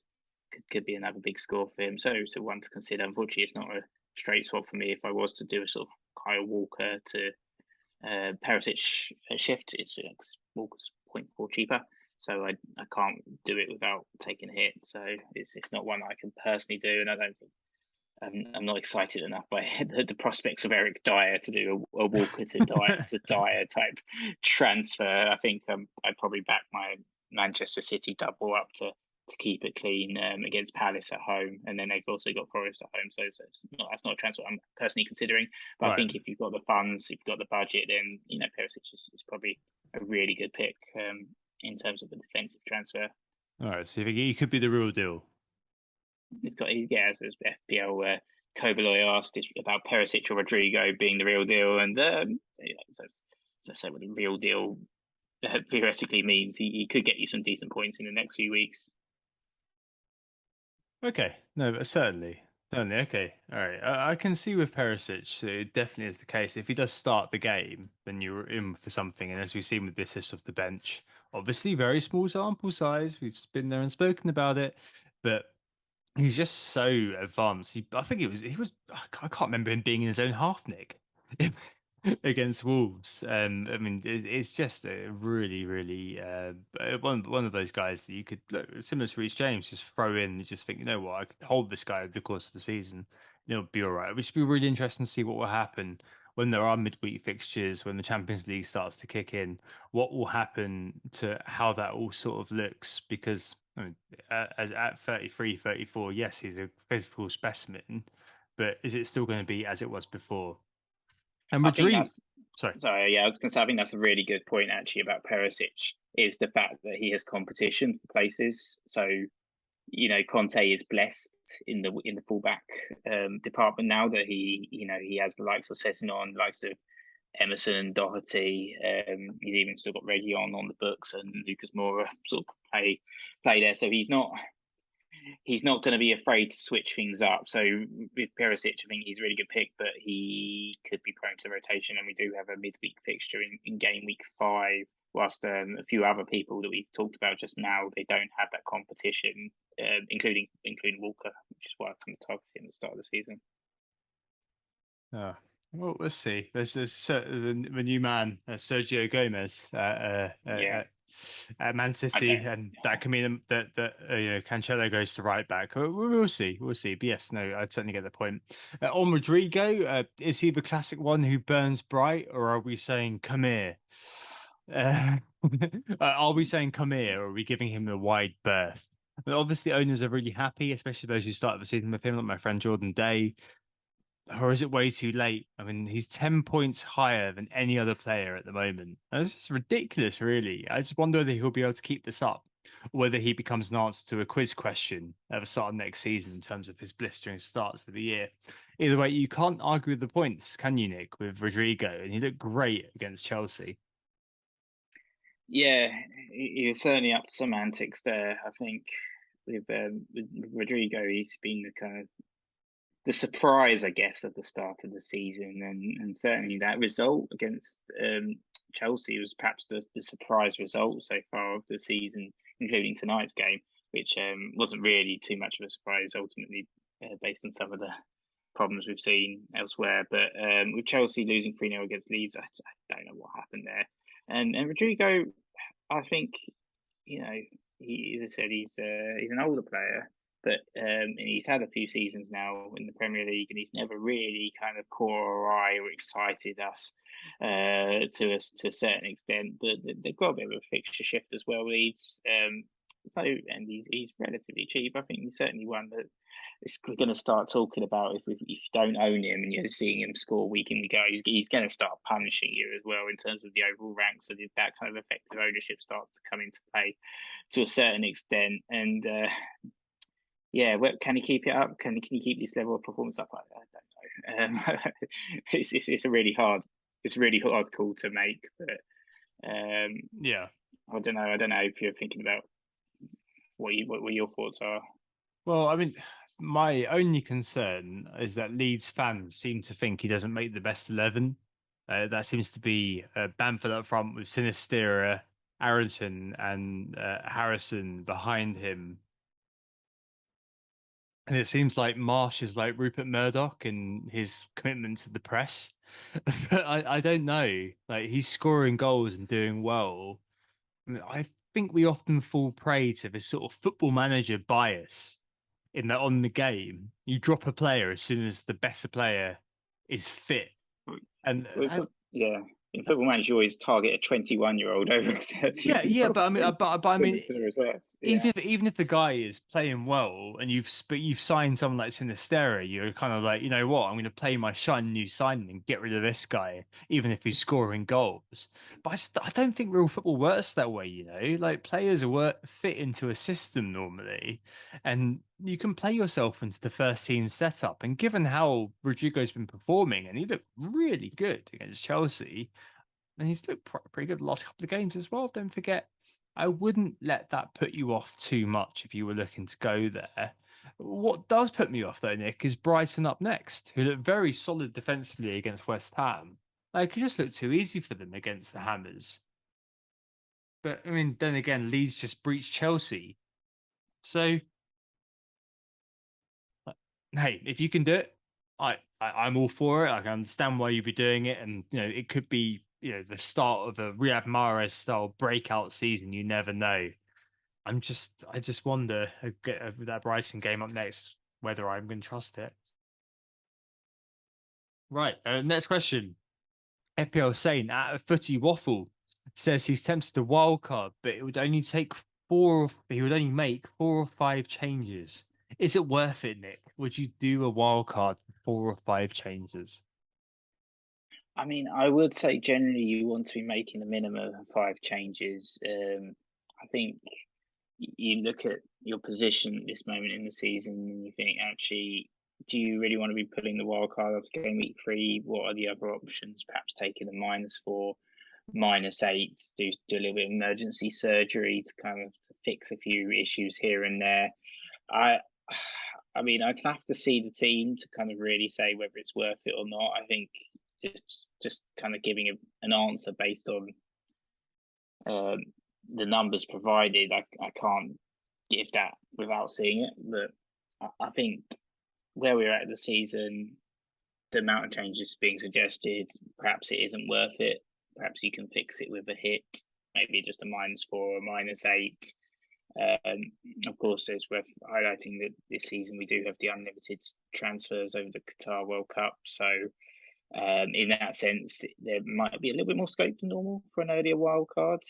could be another big score for him. So one to consider. Unfortunately, it's not a straight swap for me. If I was to do a sort of Kyle Walker to Perisic shift, it's Walker's 0.4 cheaper, so I can't do it without taking a hit. So it's not one I can personally do, and I don't think I'm not excited enough by the prospects of Eric Dyer to do a Walker to Dyer type transfer. I think I'd probably back my Manchester City double up to keep it clean against Palace at home, and then they've also got Forest at home. So that's not a transfer I'm personally considering. But I Right. think if you've got the funds, if you've got the budget, then Perisic is probably a really good pick in terms of a defensive transfer. All right. So you think he could be the real deal? As FPL Kobaloy asked about Perisic or Rodrigo being the real deal, and so say what the real deal theoretically means. He could get you some decent points in the next few weeks. Okay. No, but certainly. Certainly. Okay. All right. I can see with Perisic, it definitely is the case. If he does start the game, then you're in for something. And as we've seen with the assist off the bench, obviously very small sample size. We've been there and spoken about it, but he's just so advanced. I think he was. I can't remember him being in his own half, Nick, against Wolves. I mean, it's just a really, really one of those guys that you could look, similar to Reece James, just throw in. And just think, you know what, I could hold this guy over the course of the season. It'll be all right. It should be really interesting to see what will happen when there are midweek fixtures, when the Champions League starts to kick in, what will happen to how that all sort of looks? Because I mean, as at 33, 34, yes, he's a physical specimen, but is it still going to be as it was before? And I think Rodrigo, that's sorry. sorry. Yeah, I was going to say I think that's a really good point actually about Perisic is the fact that he has competition for places. So Conte is blessed in the fullback department now that he has the likes of Sessegnon, likes of Emerson, Doherty. He's even still got Reguilon on the books and Lucas Moura sort of play there. So he's not going to be afraid to switch things up. So with Perisic, I think he's a really good pick, but he could be prone to rotation. And we do have a midweek fixture in game week 5. Whilst a few other people that we've talked about just now, they don't have that competition, including Walker, which is why I kind of targeted him at the start of the season. Well, we'll see. There's the new man, Sergio Gomez, at Man City, and that can mean that Cancelo goes to right back. We'll see. But yes, no, I'd certainly get the point. On Rodrigo, is he the classic one who burns bright, or are we saying come here? Are we saying come here, or are we giving him a wide berth? But obviously, owners are really happy, especially those who started the season with him, like my friend Jordan Day. Or is it way too late? I mean, he's 10 points higher than any other player at the moment. And it's just ridiculous, really. I just wonder whether he'll be able to keep this up, or whether he becomes an answer to a quiz question at the start of next season in terms of his blistering starts of the year. Either way, you can't argue with the points, can you, Nick, with Rodrigo? And he looked great against Chelsea. Yeah, he was certainly up to some antics there. I think with Rodrigo, he's been the kind of the surprise, I guess, at the start of the season, and certainly that result against Chelsea was perhaps the surprise result so far of the season, including tonight's game, which wasn't really too much of a surprise ultimately, based on some of the problems we've seen elsewhere. But with Chelsea losing 3-0 against Leeds, I don't know what happened there. And Rodrigo, I think, he, as I said, he's an older player, but and he's had a few seasons now in the Premier League, and he's never really kind of caught our eye or excited us to a certain extent. But they've got a bit of a fixture shift as well, Leeds. And he's relatively cheap. I think he's certainly one that is going to start talking about if you don't own him and you're seeing him score week in week out, he's going to start punishing you as well in terms of the overall ranks. So that kind of effective ownership starts to come into play to a certain extent. And can he keep it up? Can he keep this level of performance up? I don't know. It's a really hard call to make, but Yeah, I don't know if you're thinking about what your thoughts are. Well, I mean, my only concern is that Leeds fans seem to think he doesn't make the best 11. That seems to be Bamford up front with Sinistera, Aronson, and Harrison behind him. And it seems like Marsh is like Rupert Murdoch in his commitment to the press. But I don't know. Like, he's scoring goals and doing well. I think we often fall prey to this sort of football manager bias in that on the game, you drop a player as soon as the better player is fit. And yeah, in Football Manager, you always target a 21-year-old over 30. yeah, but I mean, Yeah. even if the guy is playing well and you've signed someone like Sinistera, you're kind of like, you know what, I'm going to play my shiny new signing and get rid of this guy, even if he's scoring goals. But I don't think real football works that way. Like, players fit into a system normally, and you can play yourself into the first team setup. And given how Rodrigo's been performing, and he looked really good against Chelsea. And he's looked pretty good the last couple of games as well. Don't forget, I wouldn't let that put you off too much if you were looking to go there. What does put me off, though, Nick, is Brighton up next, who look very solid defensively against West Ham. Like, it just looked too easy for them against the Hammers. But, I mean, then again, Leeds just breached Chelsea. So, hey, if you can do it, I'm all for it. I can understand why you'd be doing it. And, it could be the start of a Riyad Mahrez style breakout season. You never know. I just wonder with that Brighton game up next whether I'm going to trust it. Right. Next question. FPL saying at a footy waffle says he's tempted to wild card, but it would only take he would only make 4 or 5 changes. Is it worth it, Nick? Would you do a wild card for 4 or 5 changes? I mean, I would say generally you want to be making a minimum of 5 changes. I think you look at your position at this moment in the season and you think, actually, do you really want to be pulling the wild card after game week 3? What are the other options? Perhaps taking a -4, -8, do a little bit of emergency surgery to kind of fix a few issues here and there. I mean, I'd have to see the team to kind of really say whether it's worth it or not. I think just kind of giving an answer based on the numbers provided, I can't give that without seeing it. But I think where we're at the season, the amount of changes being suggested, perhaps it isn't worth it. Perhaps you can fix it with a hit, maybe just a -4 or -8. Of course, it's worth highlighting that this season we do have the unlimited transfers over the Qatar World Cup. So in that sense, there might be a little bit more scope than normal for an earlier wild card,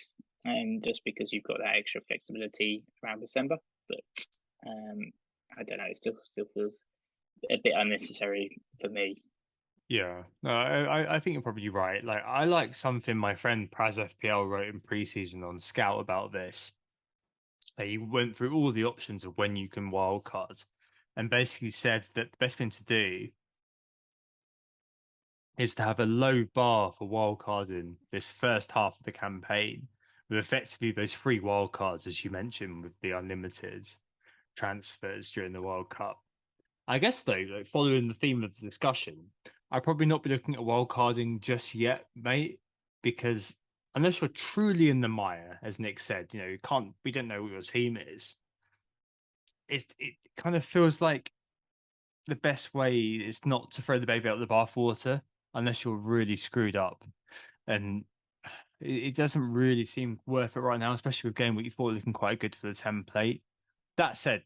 just because you've got that extra flexibility around December. But I don't know, it still feels a bit unnecessary for me. Yeah, no, I think you're probably right. Like, I like something my friend Praz FPL wrote in preseason on Scout about this. He went through all the options of when you can wildcard and basically said that the best thing to do is to have a low bar for wildcarding this first half of the campaign, with effectively those 3 wildcards, as you mentioned, with the unlimited transfers during the World Cup. I guess, though, like, following the theme of the discussion, I'd probably not be looking at wildcarding just yet, mate, because unless you're truly in the mire, as Nick said, we don't know what your team is. It kind of feels like the best way is not to throw the baby out with the bathwater unless you're really screwed up. And it doesn't really seem worth it right now, especially with game week 4 looking quite good for the template. That said,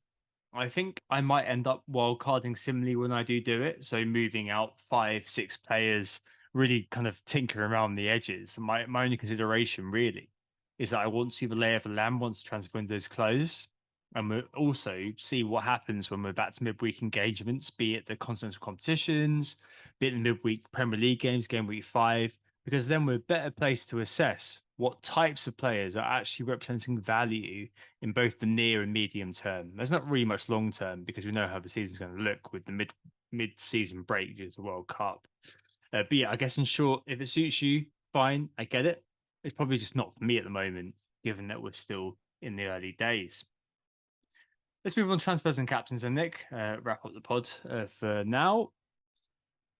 I think I might end up wildcarding similarly when I do it. So moving out 5, 6 players, really kind of tinkering around the edges. My only consideration really is that I want to see the lay of the land once the transfer windows close. And we'll also see what happens when we're back to midweek engagements, be it the continental competitions, be it the midweek Premier League games, game week 5, because then we're better placed to assess what types of players are actually representing value in both the near and medium term. There's not really much long term because we know how the season's going to look with the mid-season break due to the World Cup. But yeah, I guess in short, if it suits you, fine, I get it. It's probably just not for me at the moment, given that we're still in the early days. Let's move on to transfers and captains, and Nick, wrap up the pod for now.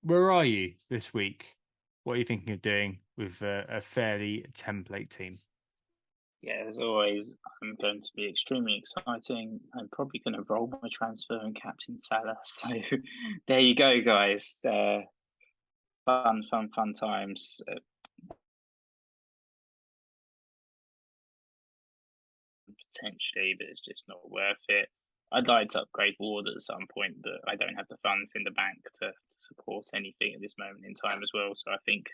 Where are you this week? What are you thinking of doing with a fairly template team? Yeah, as always, I'm going to be extremely exciting. I'm probably going to roll my transfer and captain Salah. So there you go, guys. Fun times. Potentially, but it's just not worth it. I'd like to upgrade Ward at some point, but I don't have the funds in the bank to support anything at this moment in time as well. So I think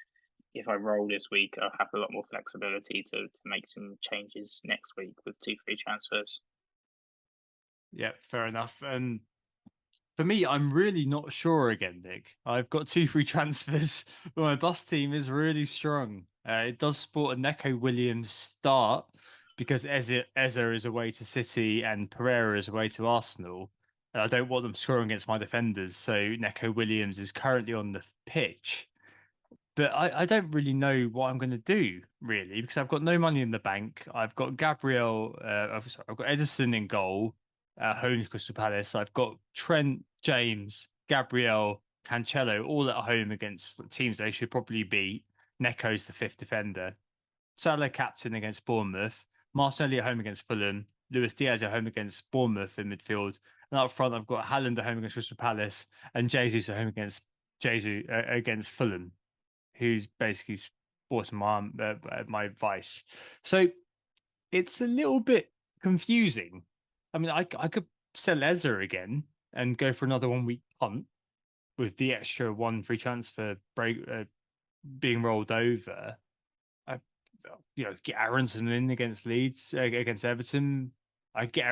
if I roll this week, I'll have a lot more flexibility to make some changes next week with 2 free transfers. Yeah, fair enough. And for me, I'm really not sure again, Nick. I've got 2 free transfers, but my bus team is really strong. It does sport a Neco Williams start because Eze is away to City and Pereira is away to Arsenal. And I don't want them scoring against my defenders, so Neco Williams is currently on the pitch. But I don't really know what I'm going to do, really, because I've got no money in the bank. I've got Gabriel, I've got Edison in goal, home to Crystal Palace. I've got Trent, James, Gabriel, Cancelo all at home against teams they should probably beat. Neco's the 5th defender. Salah captain against Bournemouth. Martinelli at home against Fulham. Luis Diaz at home against Bournemouth in midfield. And up front, I've got Haaland at home against Crystal Palace and Jesus at home against Fulham, who's basically sporting my advice. So it's a little bit confusing. I mean, I could sell Ezra again and go for another 1 week punt with the extra 1 free transfer break being rolled over. I, get Aronson in against Leeds, against Everton. I get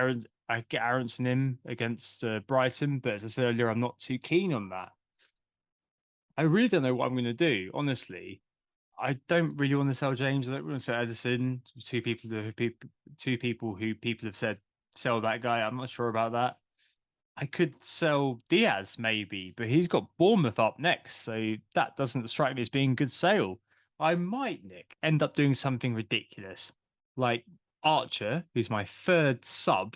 Aronson in against Brighton, but as I said earlier, I'm not too keen on that. I really don't know what I'm going to do, honestly. I don't really want to sell James. I don't want to sell Edison. Two people who people have said sell that guy. I'm not sure about that. I could sell Diaz maybe, but he's got Bournemouth up next, so that doesn't strike me as being a good sale. I might, Nick, end up doing something ridiculous, like Archer, who's my third sub,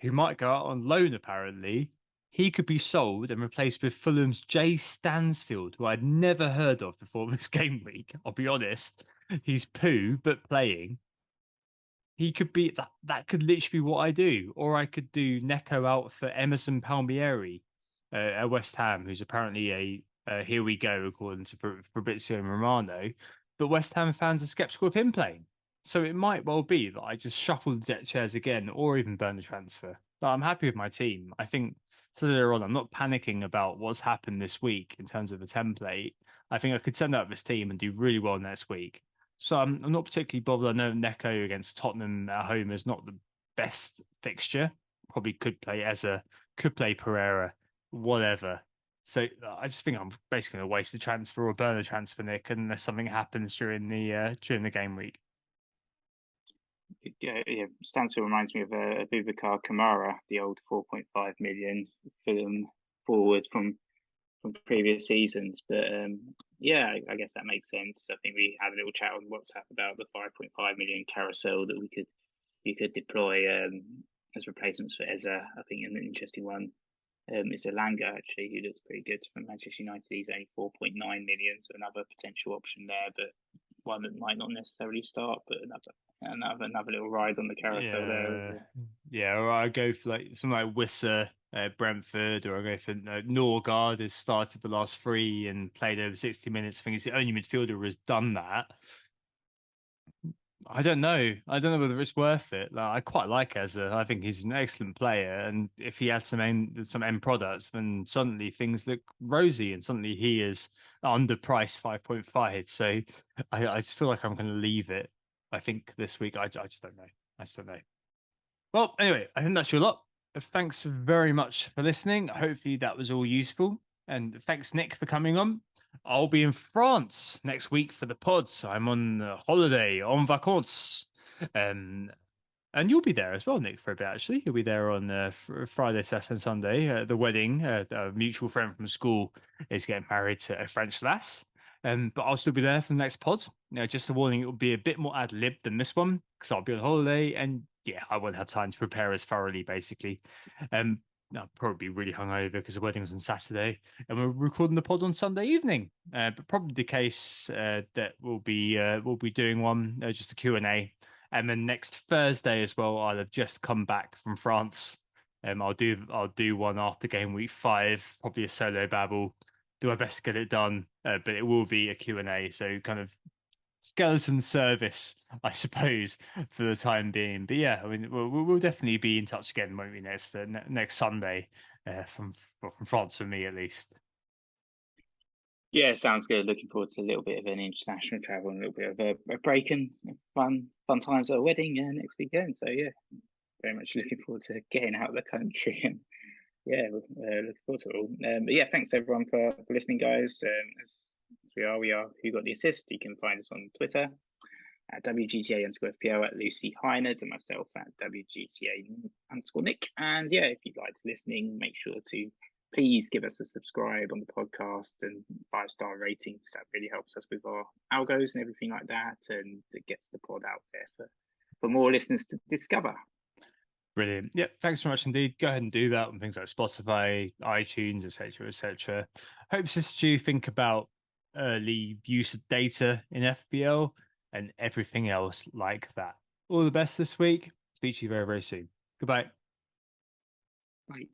who might go out on loan apparently. He could be sold and replaced with Fulham's Jay Stansfield, who I'd never heard of before this game week. I'll be honest. He's poo, but playing. He could be that could literally be what I do. Or I could do Neco out for Emerson Palmieri at West Ham, who's apparently a here we go, according to Fabrizio Romano. But West Ham fans are skeptical of him playing. So it might well be that I just shuffle the deck chairs again or even burn the transfer. But I'm happy with my team. I think so later on, I'm not panicking about what's happened this week in terms of the template. I think I could send out this team and do really well next week. So I'm not particularly bothered. I know Neco against Tottenham at home is not the best fixture. Probably could play Eza, could play Pereira, whatever. So I just think I'm basically going to waste a transfer or burn a transfer, Nick, unless something happens during the game week. Yeah, Stansfield reminds me of Abubakar Kamara, the old 4.5 million film forward from previous seasons. But yeah, I guess that makes sense. I think we had a little chat on WhatsApp about the 5.5 million carousel that you could deploy as replacements for Eza. I think an interesting one is Elanga, actually, who looks pretty good from Manchester United. He's only 4.9 million, so another potential option there, but one that might not necessarily start, but another little ride on the carousel there. Yeah, or I go for like something like Wissa, Brentford, or I go for Norgard has started the last three and played over 60 minutes. I think he's the only midfielder who has done that. I don't know. I don't know whether it's worth it. Like, I quite like Eza. I think he's an excellent player, and if he had some end products, then suddenly things look rosy, and suddenly he is underpriced 5.5. So I just feel like I'm going to leave it. I think this week I just don't know. I just don't know. Well, anyway, I think that's your lot. Thanks very much for listening. Hopefully that was all useful, and thanks Nick for coming on. I'll be in France next week for the pods. I'm on holiday, en vacances. And you'll be there as well, Nick, for a bit, actually. You'll be there on Friday, Saturday, and Sunday. The wedding, a mutual friend from school is getting married to a French lass. But I'll still be there for the next pod. Just a warning, it will be a bit more ad lib than this one because I'll be on holiday and yeah, I won't have time to prepare as thoroughly, basically. I'll probably be really hungover because the wedding was on Saturday and we're recording the pod on Sunday evening. But probably the case that we'll be doing one, just a Q&A. And then next Thursday as well, I'll have just come back from France. I'll do one after game week 5, probably a solo babble. Do my best to get it done, but it will be a Q&A, so kind of skeleton service, I suppose, for the time being. But yeah, I mean, we'll definitely be in touch again, won't we? Next Sunday, from France for me at least. Yeah, sounds good. Looking forward to a little bit of an international travel and a little bit of a break and fun times at a wedding next weekend. So yeah, very much looking forward to getting out of the country and yeah, looking forward to it all. But yeah, thanks everyone for listening, guys. As we are Who Got the Assist. You can find us on Twitter at WGTA_FPL, at Lucy Hynard, and myself at WGTA_Nick. And yeah, if you'd like to listening, make sure to please give us a subscribe on the podcast and 5-star rating, because that really helps us with our algos and everything like that, and it gets the pod out there for more listeners to discover. Brilliant. Yeah, thanks so much indeed. Go ahead and do that on things like Spotify, iTunes, etc., etc. Hope this you think about early use of data in FPL and everything else like that. All the best this week. Speak to you very, very soon. Goodbye. Bye.